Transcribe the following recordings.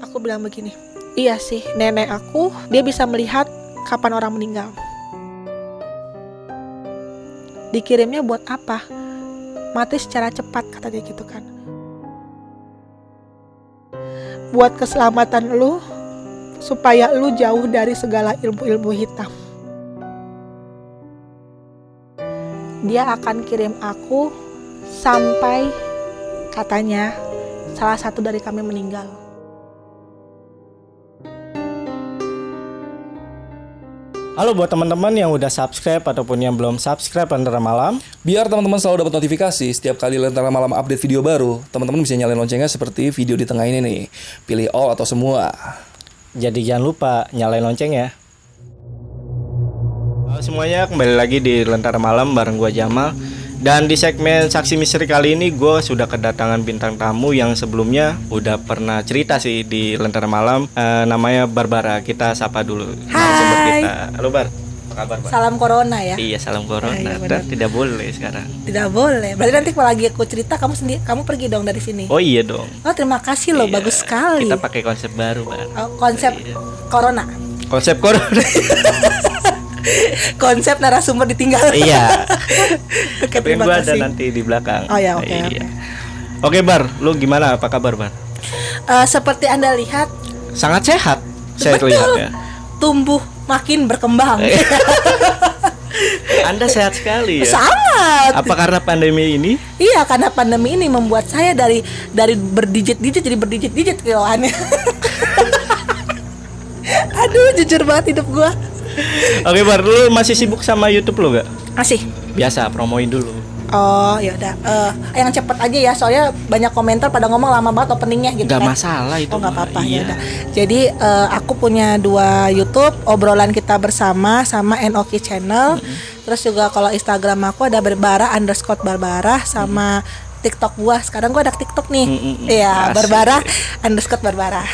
aku bilang begini, iya sih, nenek aku dia bisa melihat kapan orang meninggal. Dikirimnya buat apa? Mati secara cepat, kata dia gitu kan. Buat keselamatan lu, supaya lu jauh dari segala ilmu-ilmu hitam. Dia akan kirim aku sampai katanya salah satu dari kami meninggal. Halo buat teman-teman yang udah subscribe ataupun yang belum subscribe Lentera Malam. Biar teman-teman selalu dapat notifikasi setiap kali Lentera Malam update video baru, teman-teman bisa nyalain loncengnya seperti video di tengah ini nih. Pilih all atau semua. Jadi jangan lupa nyalain lonceng ya. Halo semuanya, kembali lagi di Lentera Malam bareng gua Jamal. Dan di segmen Saksi Misteri kali ini gue sudah kedatangan bintang tamu yang sebelumnya udah pernah cerita sih di Lentera Malam. Namanya Barbara. Kita sapa dulu. Hai. Halo Bar, apa kabar Bar? Salam corona ya. Iya, salam corona. Iya, Dan tidak boleh sekarang. Tidak boleh. Berarti nanti kalau lagi aku cerita kamu pergi dong dari sini. Oh iya dong. Oh terima kasih loh, Iya, bagus sekali. Kita pakai konsep baru Bar. Oh, konsep Iya. corona. Konsep corona. Konsep narasumber ditinggal. Iya. Oke, Tapi terima gue ada kasih. nanti di belakang. Oh ya, oke. Iya. Oke Bar, lu gimana? Apa kabar Bar? Seperti Anda lihat, Sangat sehat. Saya betul, lihat ya. tumbuh makin berkembang. Anda sehat sekali ya. Sangat. Apa karena pandemi ini? Iya, karena pandemi ini membuat saya dari berdijit-dijit jadi berdijit-dijit kiloannya. Aduh, jujur banget hidup gua. Oke Bar, lu masih sibuk sama YouTube lu gak? Masih. Biasa, promoin dulu. Oh, ya udah. Yang cepet aja ya, soalnya banyak komentar pada ngomong lama banget openingnya gitu. Gak kan. masalah itu. Oh, nggak apa-apa ya Iya. udah. Jadi aku punya 2 YouTube, obrolan kita bersama sama Enoki Channel. Terus juga kalau Instagram aku ada Barbara_Barbara sama TikTok gua. Sekarang gua ada TikTok nih. Iya, Asik. Barbara_Barbara.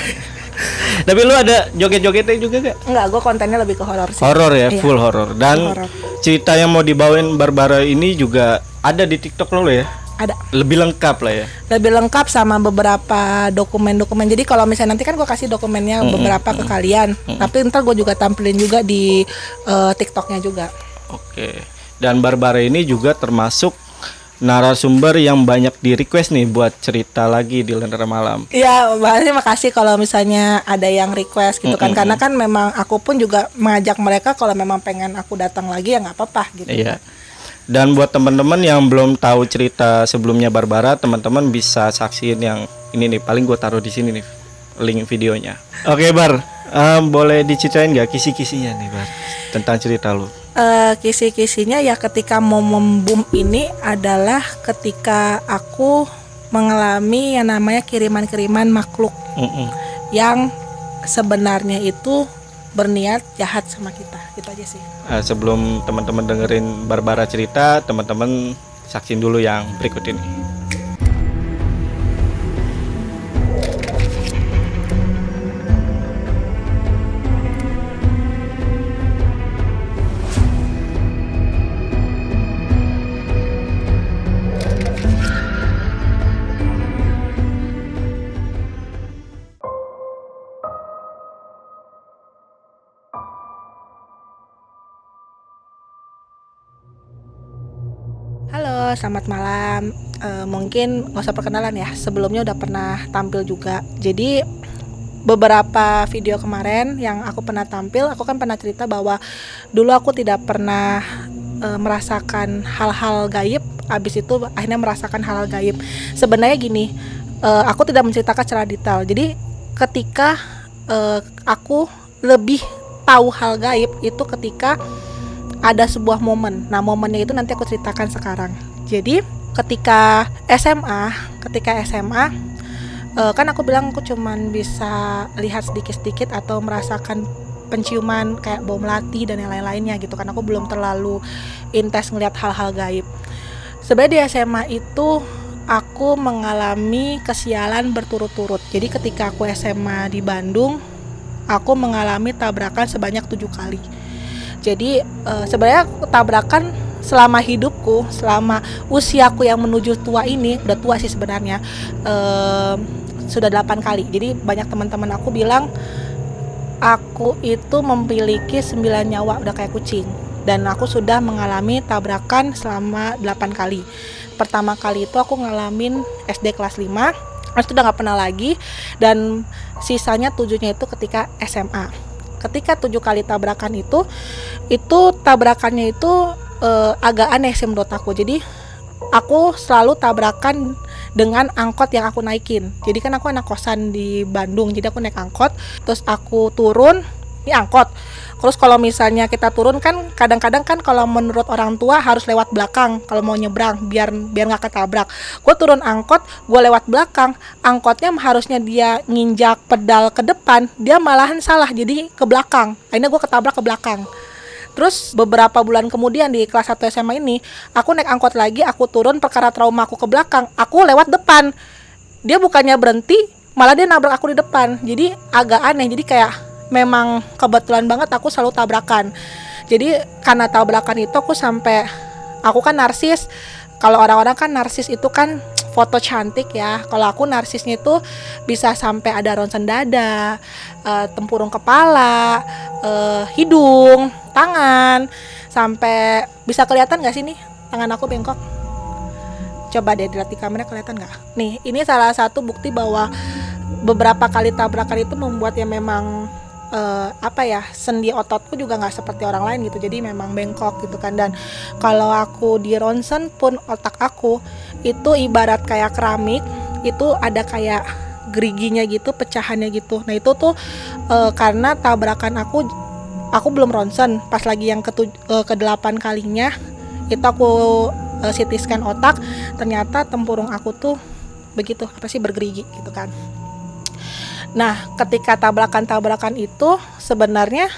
Tapi lu ada joget-jogetnya juga gak? Enggak, gua kontennya lebih ke horor sih. Horor ya, Iya. full horor. Dan Horor. cerita yang mau dibawain Barbara ini juga ada di TikTok lo ya? Ada. Lebih lengkap lah ya. Lebih lengkap sama beberapa dokumen-dokumen. Jadi kalau misalnya nanti kan gue kasih dokumennya beberapa ke kalian. Tapi ntar gue juga tampilin juga di TikToknya juga. Oke. Dan Barbara ini juga termasuk narasumber yang banyak di request nih buat cerita lagi di Lentera Malam. Iya, makasih kalau misalnya ada yang request gitu kan. Karena kan memang aku pun juga mengajak mereka kalau memang pengen aku datang lagi ya nggak apa-apa gitu. Iya. Dan buat teman-teman yang belum tahu cerita sebelumnya Barbara, teman-teman bisa saksiin yang ini nih. Paling gue taruh di sini nih link videonya. Oke Bar, boleh diceritain nggak kisi-kisinya nih Bar tentang cerita lu? Kisi-kisinya ya ketika mau memboom ini adalah ketika aku mengalami yang namanya kiriman-kiriman makhluk yang sebenarnya itu berniat jahat sama kita. Itu aja sih. Sebelum teman-teman dengerin Barbara cerita, teman-teman saksiin dulu yang berikut ini. Halo, selamat malam. Mungkin nggak usah perkenalan ya. Sebelumnya udah pernah tampil juga. Jadi beberapa video kemarin yang aku pernah tampil, aku kan pernah cerita bahwa dulu aku tidak pernah merasakan hal-hal gaib. Abis itu akhirnya merasakan hal-hal gaib. Sebenarnya gini, aku tidak menceritakan secara detail. Jadi ketika aku lebih tahu hal gaib itu ketika ada sebuah momen. Nah, momennya itu nanti aku ceritakan sekarang. Jadi, ketika SMA, kan aku bilang aku cuman bisa lihat sedikit-sedikit atau merasakan penciuman kayak bau melati dan yang lain-lainnya gitu kan. Aku belum terlalu intens ngelihat hal-hal gaib. Sebenarnya di SMA itu aku mengalami kesialan berturut-turut. Jadi ketika aku SMA di Bandung, aku mengalami tabrakan sebanyak 7 kali. Jadi sebenarnya tabrakan selama hidupku, selama usiaku yang menuju tua ini, udah tua sih sebenarnya, sudah 8 kali. Jadi banyak teman-teman aku bilang aku itu memiliki 9 nyawa, udah kayak kucing. Dan aku sudah mengalami tabrakan selama 8 kali. Pertama kali itu aku ngalamin SD kelas 5, terus udah gak pernah lagi. Dan sisanya 7-nya itu ketika SMA. Ketika 7 kali tabrakan itu tabrakannya itu agak aneh sih menurut aku. Jadi aku selalu tabrakan dengan angkot yang aku naikin. Jadi kan aku anak kosan di Bandung, jadi aku naik angkot, terus aku turun di angkot. Terus kalau misalnya kita turun kan kadang-kadang kan kalau menurut orang tua harus lewat belakang kalau mau nyebrang biar nggak ketabrak. Gue turun angkot, gue lewat belakang, angkotnya harusnya dia nginjak pedal ke depan, dia malahan salah jadi ke belakang. Akhirnya gue ketabrak ke belakang. Terus beberapa bulan kemudian di kelas 1 SMA ini, aku naik angkot lagi, aku turun perkara trauma aku ke belakang, aku lewat depan. Dia bukannya berhenti, malah dia nabrak aku di depan. Jadi agak aneh, jadi kayak memang kebetulan banget aku selalu tabrakan. Jadi karena tabrakan itu aku kan narsis. Kalau orang-orang kan narsis itu kan foto cantik ya. Kalau aku narsisnya itu bisa sampai ada ronsen dada, tempurung kepala, hidung, tangan, sampai bisa kelihatan nggak sih nih tangan aku bengkok? Coba deh dilihat di kamera, kelihatan nggak? Nih, ini salah satu bukti bahwa beberapa kali tabrakan itu membuat ya memang sendi ototku juga nggak seperti orang lain gitu, jadi memang bengkok gitu kan. Dan kalau aku di ronsen pun otak aku itu ibarat kayak keramik, itu ada kayak geriginya gitu, pecahannya gitu. Nah itu tuh karena tabrakan aku belum ronsen, pas lagi yang ke-8 kalinya itu aku CT scan otak, ternyata tempurung aku tuh begitu bergerigi gitu kan. Nah, ketika tabrakan itu sebenarnya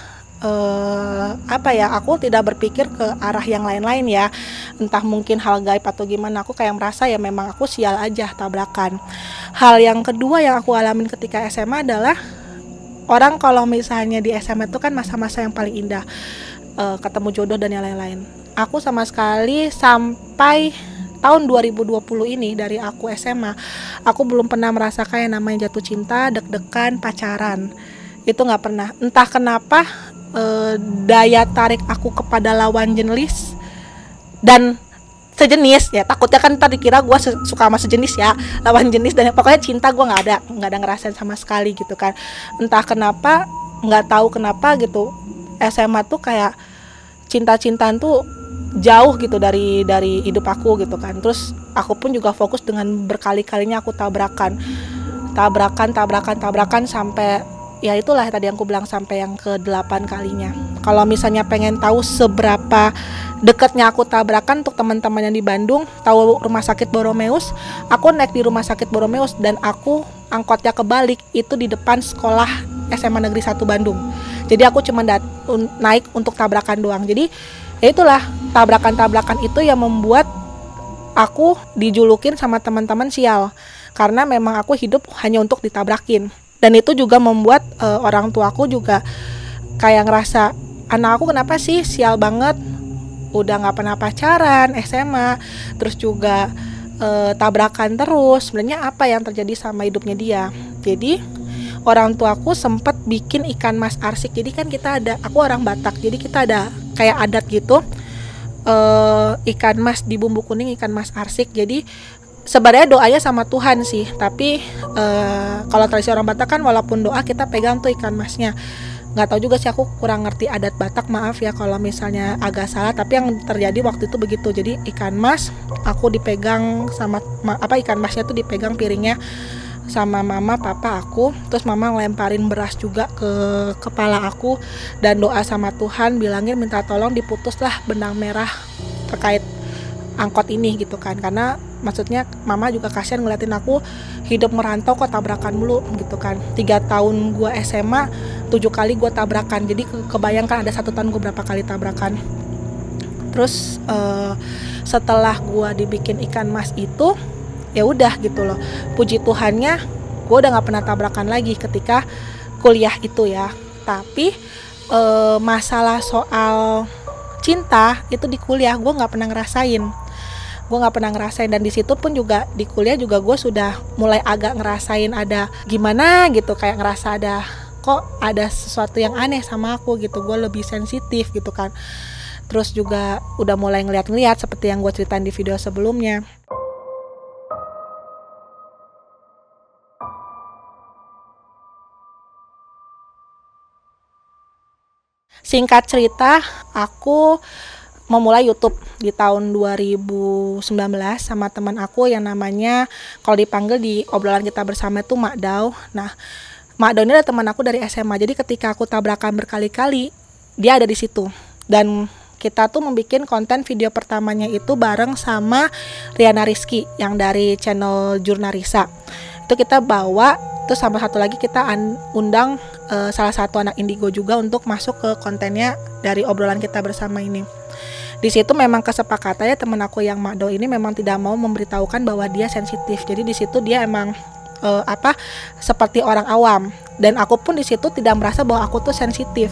aku tidak berpikir ke arah yang lain-lain ya. Entah mungkin hal gaib atau gimana, aku kayak merasa ya memang aku sial aja tabrakan. Hal yang kedua yang aku alamin ketika SMA adalah orang kalau misalnya di SMA itu kan masa-masa yang paling indah, ketemu jodoh dan yang lain-lain. Aku sama sekali sampai tahun 2020 ini, dari aku SMA, aku belum pernah merasakan yang namanya jatuh cinta, deg-degan, pacaran. Itu nggak pernah. Entah kenapa daya tarik aku kepada lawan jenis dan sejenis ya, takutnya kan ntar dikira gue suka sama sejenis ya, lawan jenis, dan pokoknya cinta gue nggak ada ngerasain sama sekali gitu kan. Entah kenapa, nggak tahu kenapa gitu, SMA tuh kayak cinta-cintaan tuh jauh gitu dari hidup aku gitu kan. Terus aku pun juga fokus dengan berkali-kalinya aku tabrakan sampai ya itulah tadi yang aku bilang, sampai yang ke-8 kalinya. Kalau misalnya pengen tahu seberapa dekatnya aku tabrakan, untuk teman-teman yang di Bandung tahu rumah sakit Boromeus, aku naik di rumah sakit Boromeus dan aku angkotnya kebalik, itu di depan sekolah SMA Negeri 1 Bandung. Jadi aku cuma naik untuk tabrakan doang. Jadi ya itulah, tabrakan-tabrakan itu yang membuat aku dijulukin sama teman-teman sial, karena memang aku hidup hanya untuk ditabrakin. Dan itu juga membuat orang tuaku juga kayak ngerasa, anak aku kenapa sih sial banget, udah gak pernah pacaran SMA, terus juga tabrakan terus. Sebenarnya apa yang terjadi sama hidupnya dia? Jadi orang tuaku sempat bikin ikan mas arsik. Jadi kan aku orang Batak, jadi kita ada kayak adat gitu, ikan mas di bumbu kuning, ikan mas arsik. Jadi sebenarnya doanya sama Tuhan sih, tapi kalau tradisi orang Batak kan walaupun doa kita pegang tuh ikan masnya. Nggak tahu juga sih, aku kurang ngerti adat Batak, maaf ya kalau misalnya agak salah, tapi yang terjadi waktu itu begitu. Jadi ikan mas aku dipegang sama ikan masnya tuh dipegang piringnya sama mama papa aku, terus mama ngelemparin beras juga ke kepala aku dan doa sama Tuhan, bilangin minta tolong diputuslah benang merah terkait angkot ini gitu kan. Karena maksudnya mama juga kasihan ngeliatin aku hidup merantau kok tabrakan mulu gitu kan. 3 tahun gua SMA 7 kali gua tabrakan, jadi kebayangkan ada 1 tahun gua berapa kali tabrakan. Terus setelah gua dibikin ikan mas itu ya udah gitu loh, puji Tuhannya gue udah nggak pernah tabrakan lagi ketika kuliah itu ya. Tapi masalah soal cinta itu di kuliah gue nggak pernah ngerasain. gue nggak pernah ngerasain. Dan di situ pun juga di kuliah juga gue sudah mulai agak ngerasain ada gimana gitu, kayak ngerasa ada kok ada sesuatu yang aneh sama aku gitu, gue lebih sensitif gitu kan. Terus juga udah mulai ngeliat-ngeliat seperti yang gue ceritain di video sebelumnya. Singkat cerita, aku memulai YouTube di tahun 2019 sama teman aku yang namanya, kalau dipanggil di obrolan kita bersama itu Mak Dau. Nah, Mak Dau ini adalah teman aku dari SMA. Jadi ketika aku tabrakan berkali-kali, dia ada di situ. Dan kita tuh membuat konten video pertamanya itu bareng sama Riana Rizky yang dari channel Jurnarisa. Itu kita bawa, terus sama satu lagi kita undang salah satu anak indigo juga untuk masuk ke kontennya dari obrolan kita bersama ini. Di situ memang kesepakatannya temen aku yang Makdo ini memang tidak mau memberitahukan bahwa dia sensitif. Jadi di situ dia emang seperti orang awam, dan aku pun di situ tidak merasa bahwa aku tuh sensitif.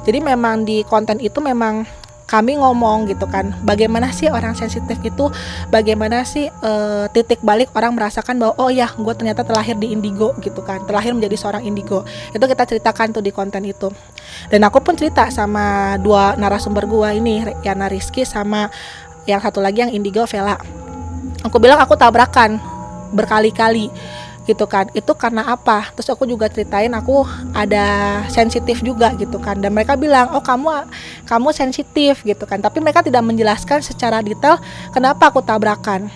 Jadi memang di konten itu memang kami ngomong gitu kan, bagaimana sih orang sensitif itu, bagaimana sih titik balik orang merasakan bahwa oh ya, gue ternyata terlahir di indigo gitu kan, terlahir menjadi seorang indigo. Itu kita ceritakan tuh di konten itu. Dan aku pun cerita sama dua narasumber gue ini, Yana Rizky sama yang satu lagi yang indigo, Vela. Aku bilang aku tabrakan berkali-kali gitu kan, itu karena apa. Terus aku juga ceritain aku ada sensitif juga gitu kan, dan mereka bilang oh kamu sensitif gitu kan, tapi mereka tidak menjelaskan secara detail kenapa aku tabrakan.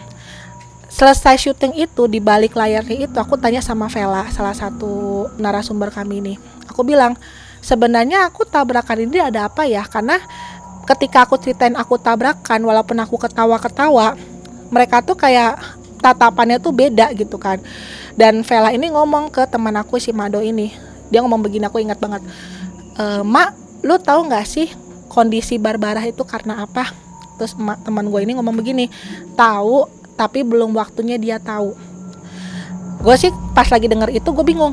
Selesai syuting itu, di balik layarnya itu aku tanya sama Vela, salah satu narasumber kami ini. Aku bilang sebenarnya aku tabrakan ini ada apa ya, karena ketika aku ceritain aku tabrakan, walaupun aku ketawa-ketawa, mereka tuh kayak tatapannya tuh beda gitu kan. Dan Vela ini ngomong ke teman aku si Mado ini, dia ngomong begini, aku ingat banget, Mak, lu tahu nggak sih kondisi Barbara itu karena apa? Terus teman gue ini ngomong begini, tahu tapi belum waktunya dia tahu. Gue sih pas lagi denger itu gue bingung,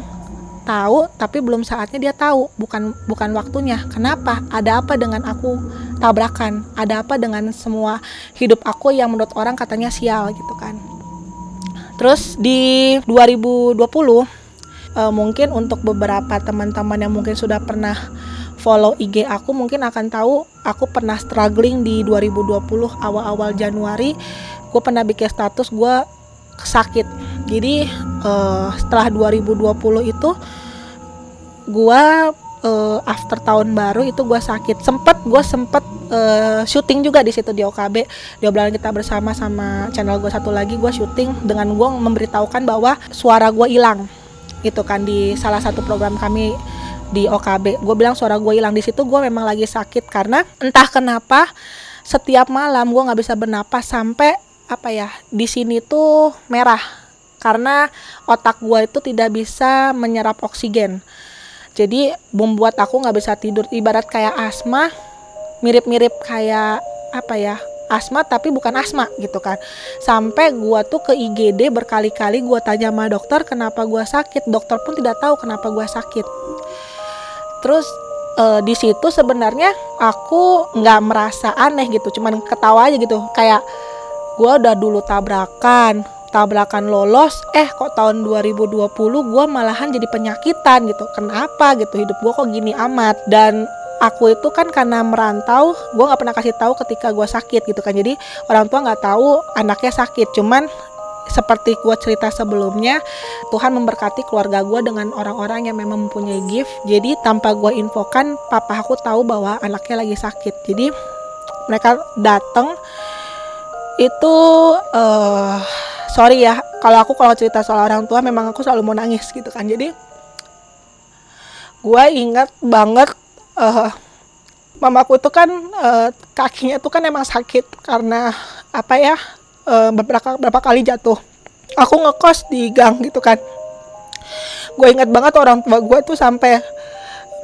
tahu tapi belum saatnya dia tahu, bukan waktunya. Kenapa? Ada apa dengan aku tabrakan? Ada apa dengan semua hidup aku yang menurut orang katanya sial gitu kan? Terus di 2020 mungkin untuk beberapa teman-teman yang mungkin sudah pernah follow IG aku mungkin akan tahu aku pernah struggling di 2020 awal-awal Januari. Gue pernah bikin status gue sakit. Jadi setelah 2020 itu gue after tahun baru itu gue sakit. Gue sempet syuting juga di situ di OKB, di obrolan kita bersama sama channel gue satu lagi. Gue syuting dengan gue memberitahukan bahwa suara gue hilang gitu kan, di salah satu program kami di OKB. Gue bilang suara gue hilang. Di situ gue memang lagi sakit karena entah kenapa setiap malam gue nggak bisa bernapas, sampai di sini tuh merah karena otak gue itu tidak bisa menyerap oksigen. Jadi membuat aku nggak bisa tidur, ibarat kayak asma, mirip-mirip kayak asma tapi bukan asma gitu kan. Sampai gua tuh ke IGD berkali-kali, gua tanya sama dokter kenapa gua sakit, dokter pun tidak tahu kenapa gua sakit. Terus di situ sebenarnya aku nggak merasa aneh gitu, cuman ketawa aja gitu, kayak gua udah dulu tabrakan lolos, kok tahun 2020 gua malahan jadi penyakitan gitu, kenapa gitu, hidup gua kok gini amat. Dan aku itu kan karena merantau, gue nggak pernah kasih tahu ketika gue sakit gitu kan. Jadi orang tua nggak tahu anaknya sakit. Cuman seperti gue cerita sebelumnya, Tuhan memberkati keluarga gue dengan orang-orang yang memang mempunyai gift. Jadi tanpa gue infokan, papa aku tahu bahwa anaknya lagi sakit. Jadi mereka datang itu sorry ya, kalau cerita soal orang tua memang aku selalu mau nangis gitu kan. Jadi gue ingat banget mamaku itu kan kakinya tuh kan emang sakit karena beberapa kali jatuh. Aku ngekos di gang gitu kan. Gue ingat banget orang tua gue tuh sampai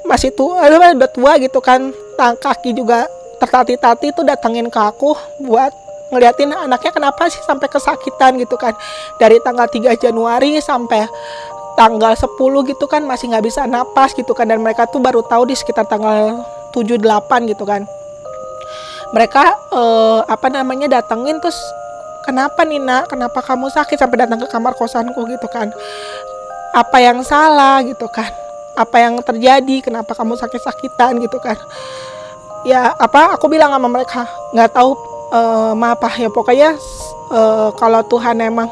masih tua, udah tua gitu kan, kaki juga tertati-tati tuh datangin ke aku buat ngeliatin anaknya kenapa sih sampai kesakitan gitu kan. Dari tanggal 3 Januari sampai tanggal 10 gitu kan masih nggak bisa napas gitu kan, dan mereka tuh baru tahu di sekitar tanggal 7-8 gitu kan. Mereka datengin terus kenapa Nina, kenapa kamu sakit sampai datang ke kamar kosanku gitu kan, apa yang salah gitu kan, apa yang terjadi, kenapa kamu sakit-sakitan gitu kan. Ya aku bilang sama mereka, nggak tahu apa ya, pokoknya kalau Tuhan emang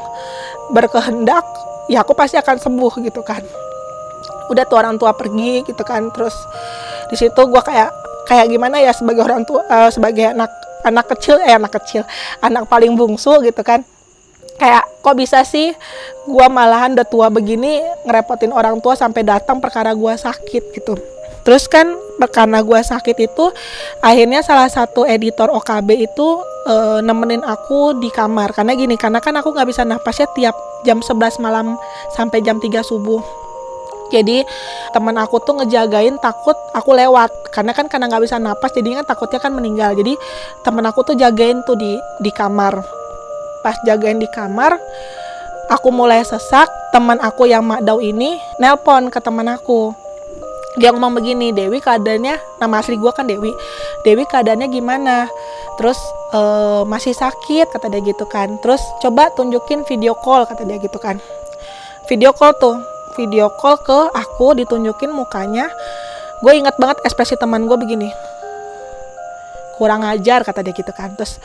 berkehendak ya aku pasti akan sembuh gitu kan. Udah tuh orang tua pergi gitu kan, terus di situ gue kayak gimana ya, sebagai orang tua, sebagai anak kecil, anak paling bungsu gitu kan, kayak kok bisa sih gue malahan udah tua begini ngerepotin orang tua sampai datang perkara gue sakit gitu. Terus kan karena gue sakit itu akhirnya salah satu editor OKB itu nemenin aku di kamar, karena kan aku nggak bisa napasnya tiap jam 11 malam sampai jam 3 subuh. Jadi teman aku tuh ngejagain, takut aku lewat, karena nggak bisa napas, jadi kan takutnya kan meninggal. Jadi teman aku tuh jagain tuh di kamar. Pas jagain di kamar, aku mulai sesak. Teman aku yang Makdau ini nelpon ke teman aku. Dia ngomong begini, Dewi keadaannya, nama asli gue kan Dewi keadaannya gimana? Terus masih sakit kata dia gitu kan. Terus coba tunjukin video call kata dia gitu kan. Video call ke aku, ditunjukin mukanya. Gue ingat banget ekspresi teman gue begini, kurang ajar kata dia gitu kan. Terus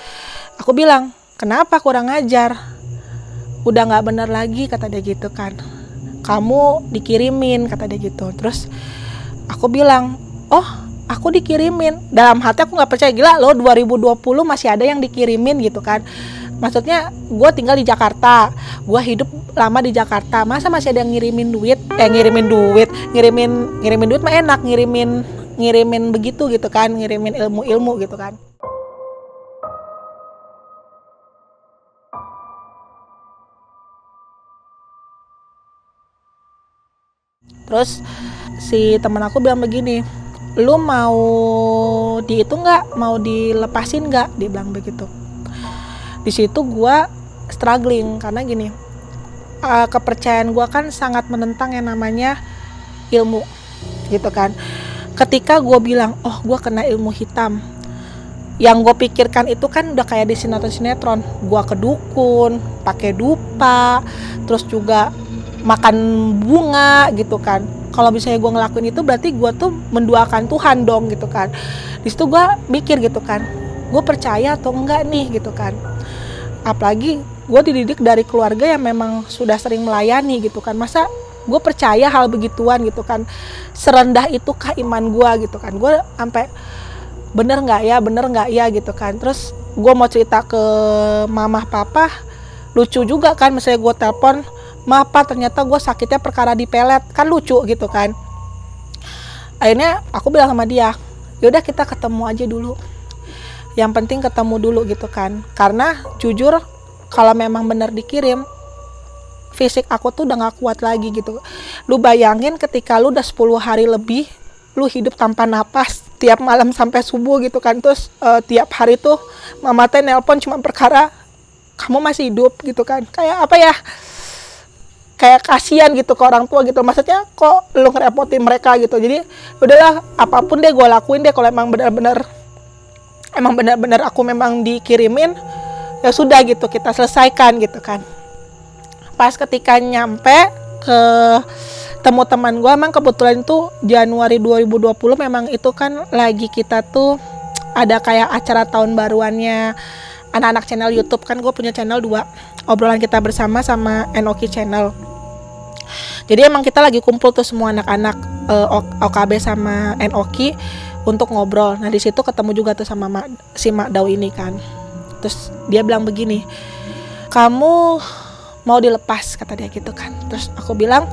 aku bilang, kenapa kurang ajar? Udah nggak bener lagi kata dia gitu kan, kamu dikirimin kata dia gitu. Terus aku bilang, oh aku dikirimin. Dalam hati aku nggak percaya, gila loh 2020 masih ada yang dikirimin gitu kan. Maksudnya gue tinggal di Jakarta, gue hidup lama di Jakarta, masa masih ada yang ngirimin duit mah enak, ngirimin begitu gitu kan, ngirimin ilmu gitu kan. Terus si teman aku bilang begini, lu mau itu nggak, mau dilepasin nggak, dia bilang begitu. Di situ gue struggling karena gini, kepercayaan gue kan sangat menentang yang namanya ilmu gitu kan. Ketika gue bilang, oh gue kena ilmu hitam, yang gue pikirkan itu kan udah kayak di sinetron, gue ke dukun, pakai dupa, terus juga makan bunga gitu kan. Kalau misalnya gue ngelakuin itu berarti gue tuh menduakan Tuhan dong gitu kan. Di situ gue mikir gitu kan, gue percaya atau enggak nih gitu kan. Apalagi gue dididik dari keluarga yang memang sudah sering melayani gitu kan. Masa gue percaya hal begituan gitu kan. Serendah itukah iman gue gitu kan. Gue sampai bener nggak ya gitu kan. Terus gue mau cerita ke mama papa, lucu juga kan. Misalnya gue telepon, ma pa ternyata gue sakitnya perkara dipelet, kan lucu gitu kan. Akhirnya aku bilang sama dia, yaudah kita ketemu aja dulu, yang penting ketemu dulu gitu kan. Karena jujur kalau memang benar dikirim, fisik aku tuh udah gak kuat lagi gitu. Lu bayangin ketika lu udah 10 hari lebih lu hidup tanpa napas tiap malam sampai subuh gitu kan. Terus tiap hari tuh mama teh nelpon cuma perkara kamu masih hidup gitu kan. Kayak apa ya, kayak kasihan gitu ke orang tua gitu. Maksudnya kok lu ngerepotin mereka gitu. Jadi udahlah, apapun deh gue lakuin deh, kalau emang benar-benar aku memang dikirimin, ya sudah gitu, kita selesaikan gitu kan. Pas ketika nyampe ke temu teman gue, emang kebetulan tuh Januari 2020 memang itu kan lagi kita tuh ada kayak acara tahun baruannya anak-anak channel YouTube kan. Gue punya channel 2, obrolan kita bersama sama Enoki channel. Jadi emang kita lagi kumpul tuh semua anak-anak OKB sama Enoki untuk ngobrol. Nah di situ ketemu juga tuh sama si Makdau ini kan. Terus dia bilang begini, kamu mau dilepas kata dia gitu kan. Terus aku bilang,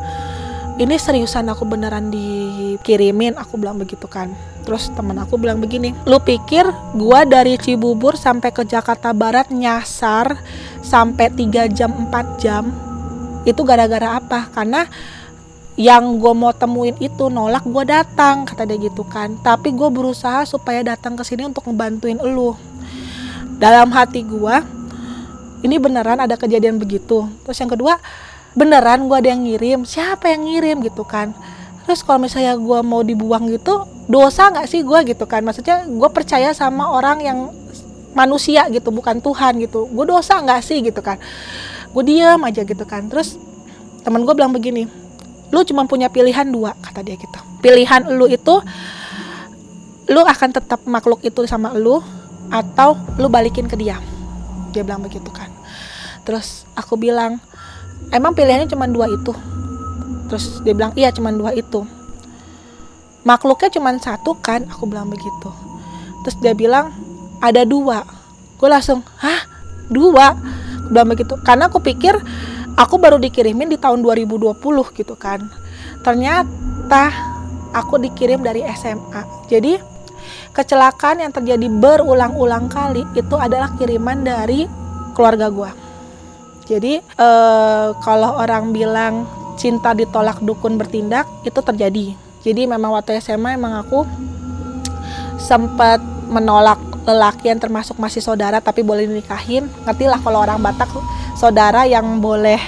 ini seriusan aku beneran dikirimin, aku bilang begitu kan. Terus teman aku bilang begini, lu pikir gua dari Cibubur sampai ke Jakarta Barat nyasar sampai 3 jam 4 jam itu gara-gara apa? Karena yang gue mau temuin itu nolak, gue datang kata dia gitu kan. Tapi gue berusaha supaya datang ke sini untuk ngebantuin elu. Dalam hati gue, ini beneran ada kejadian begitu. Terus yang kedua, beneran gue ada yang ngirim, siapa yang ngirim gitu kan. Terus kalau misalnya gue mau dibuang gitu, dosa nggak sih gue gitu kan. Maksudnya gue percaya sama orang yang manusia gitu, bukan Tuhan gitu. Gue dosa nggak sih gitu kan. Gue diam aja gitu kan. Terus temen gue bilang begini, lu cuma punya pilihan 2, kata dia gitu. Pilihan lu itu, lu akan tetap makhluk itu sama lu, atau lu balikin ke dia. Dia bilang begitu kan. Terus aku bilang, emang pilihannya cuma 2 itu? Terus dia bilang, iya cuma 2 itu. Makhluknya cuma 1 kan? Aku bilang begitu. Terus dia bilang, ada 2. Gue langsung, hah? 2? Aku bilang begitu. Karena aku pikir aku baru dikirimin di tahun 2020 gitu kan. Ternyata aku dikirim dari SMA. Jadi kecelakaan yang terjadi berulang-ulang kali itu adalah kiriman dari keluarga gue. Jadi kalau orang bilang cinta ditolak dukun bertindak, itu terjadi. Jadi memang waktu SMA emang aku sempat menolak lelaki yang termasuk masih saudara tapi boleh dinikahin. Ngerti lah kalau orang Batak, saudara yang boleh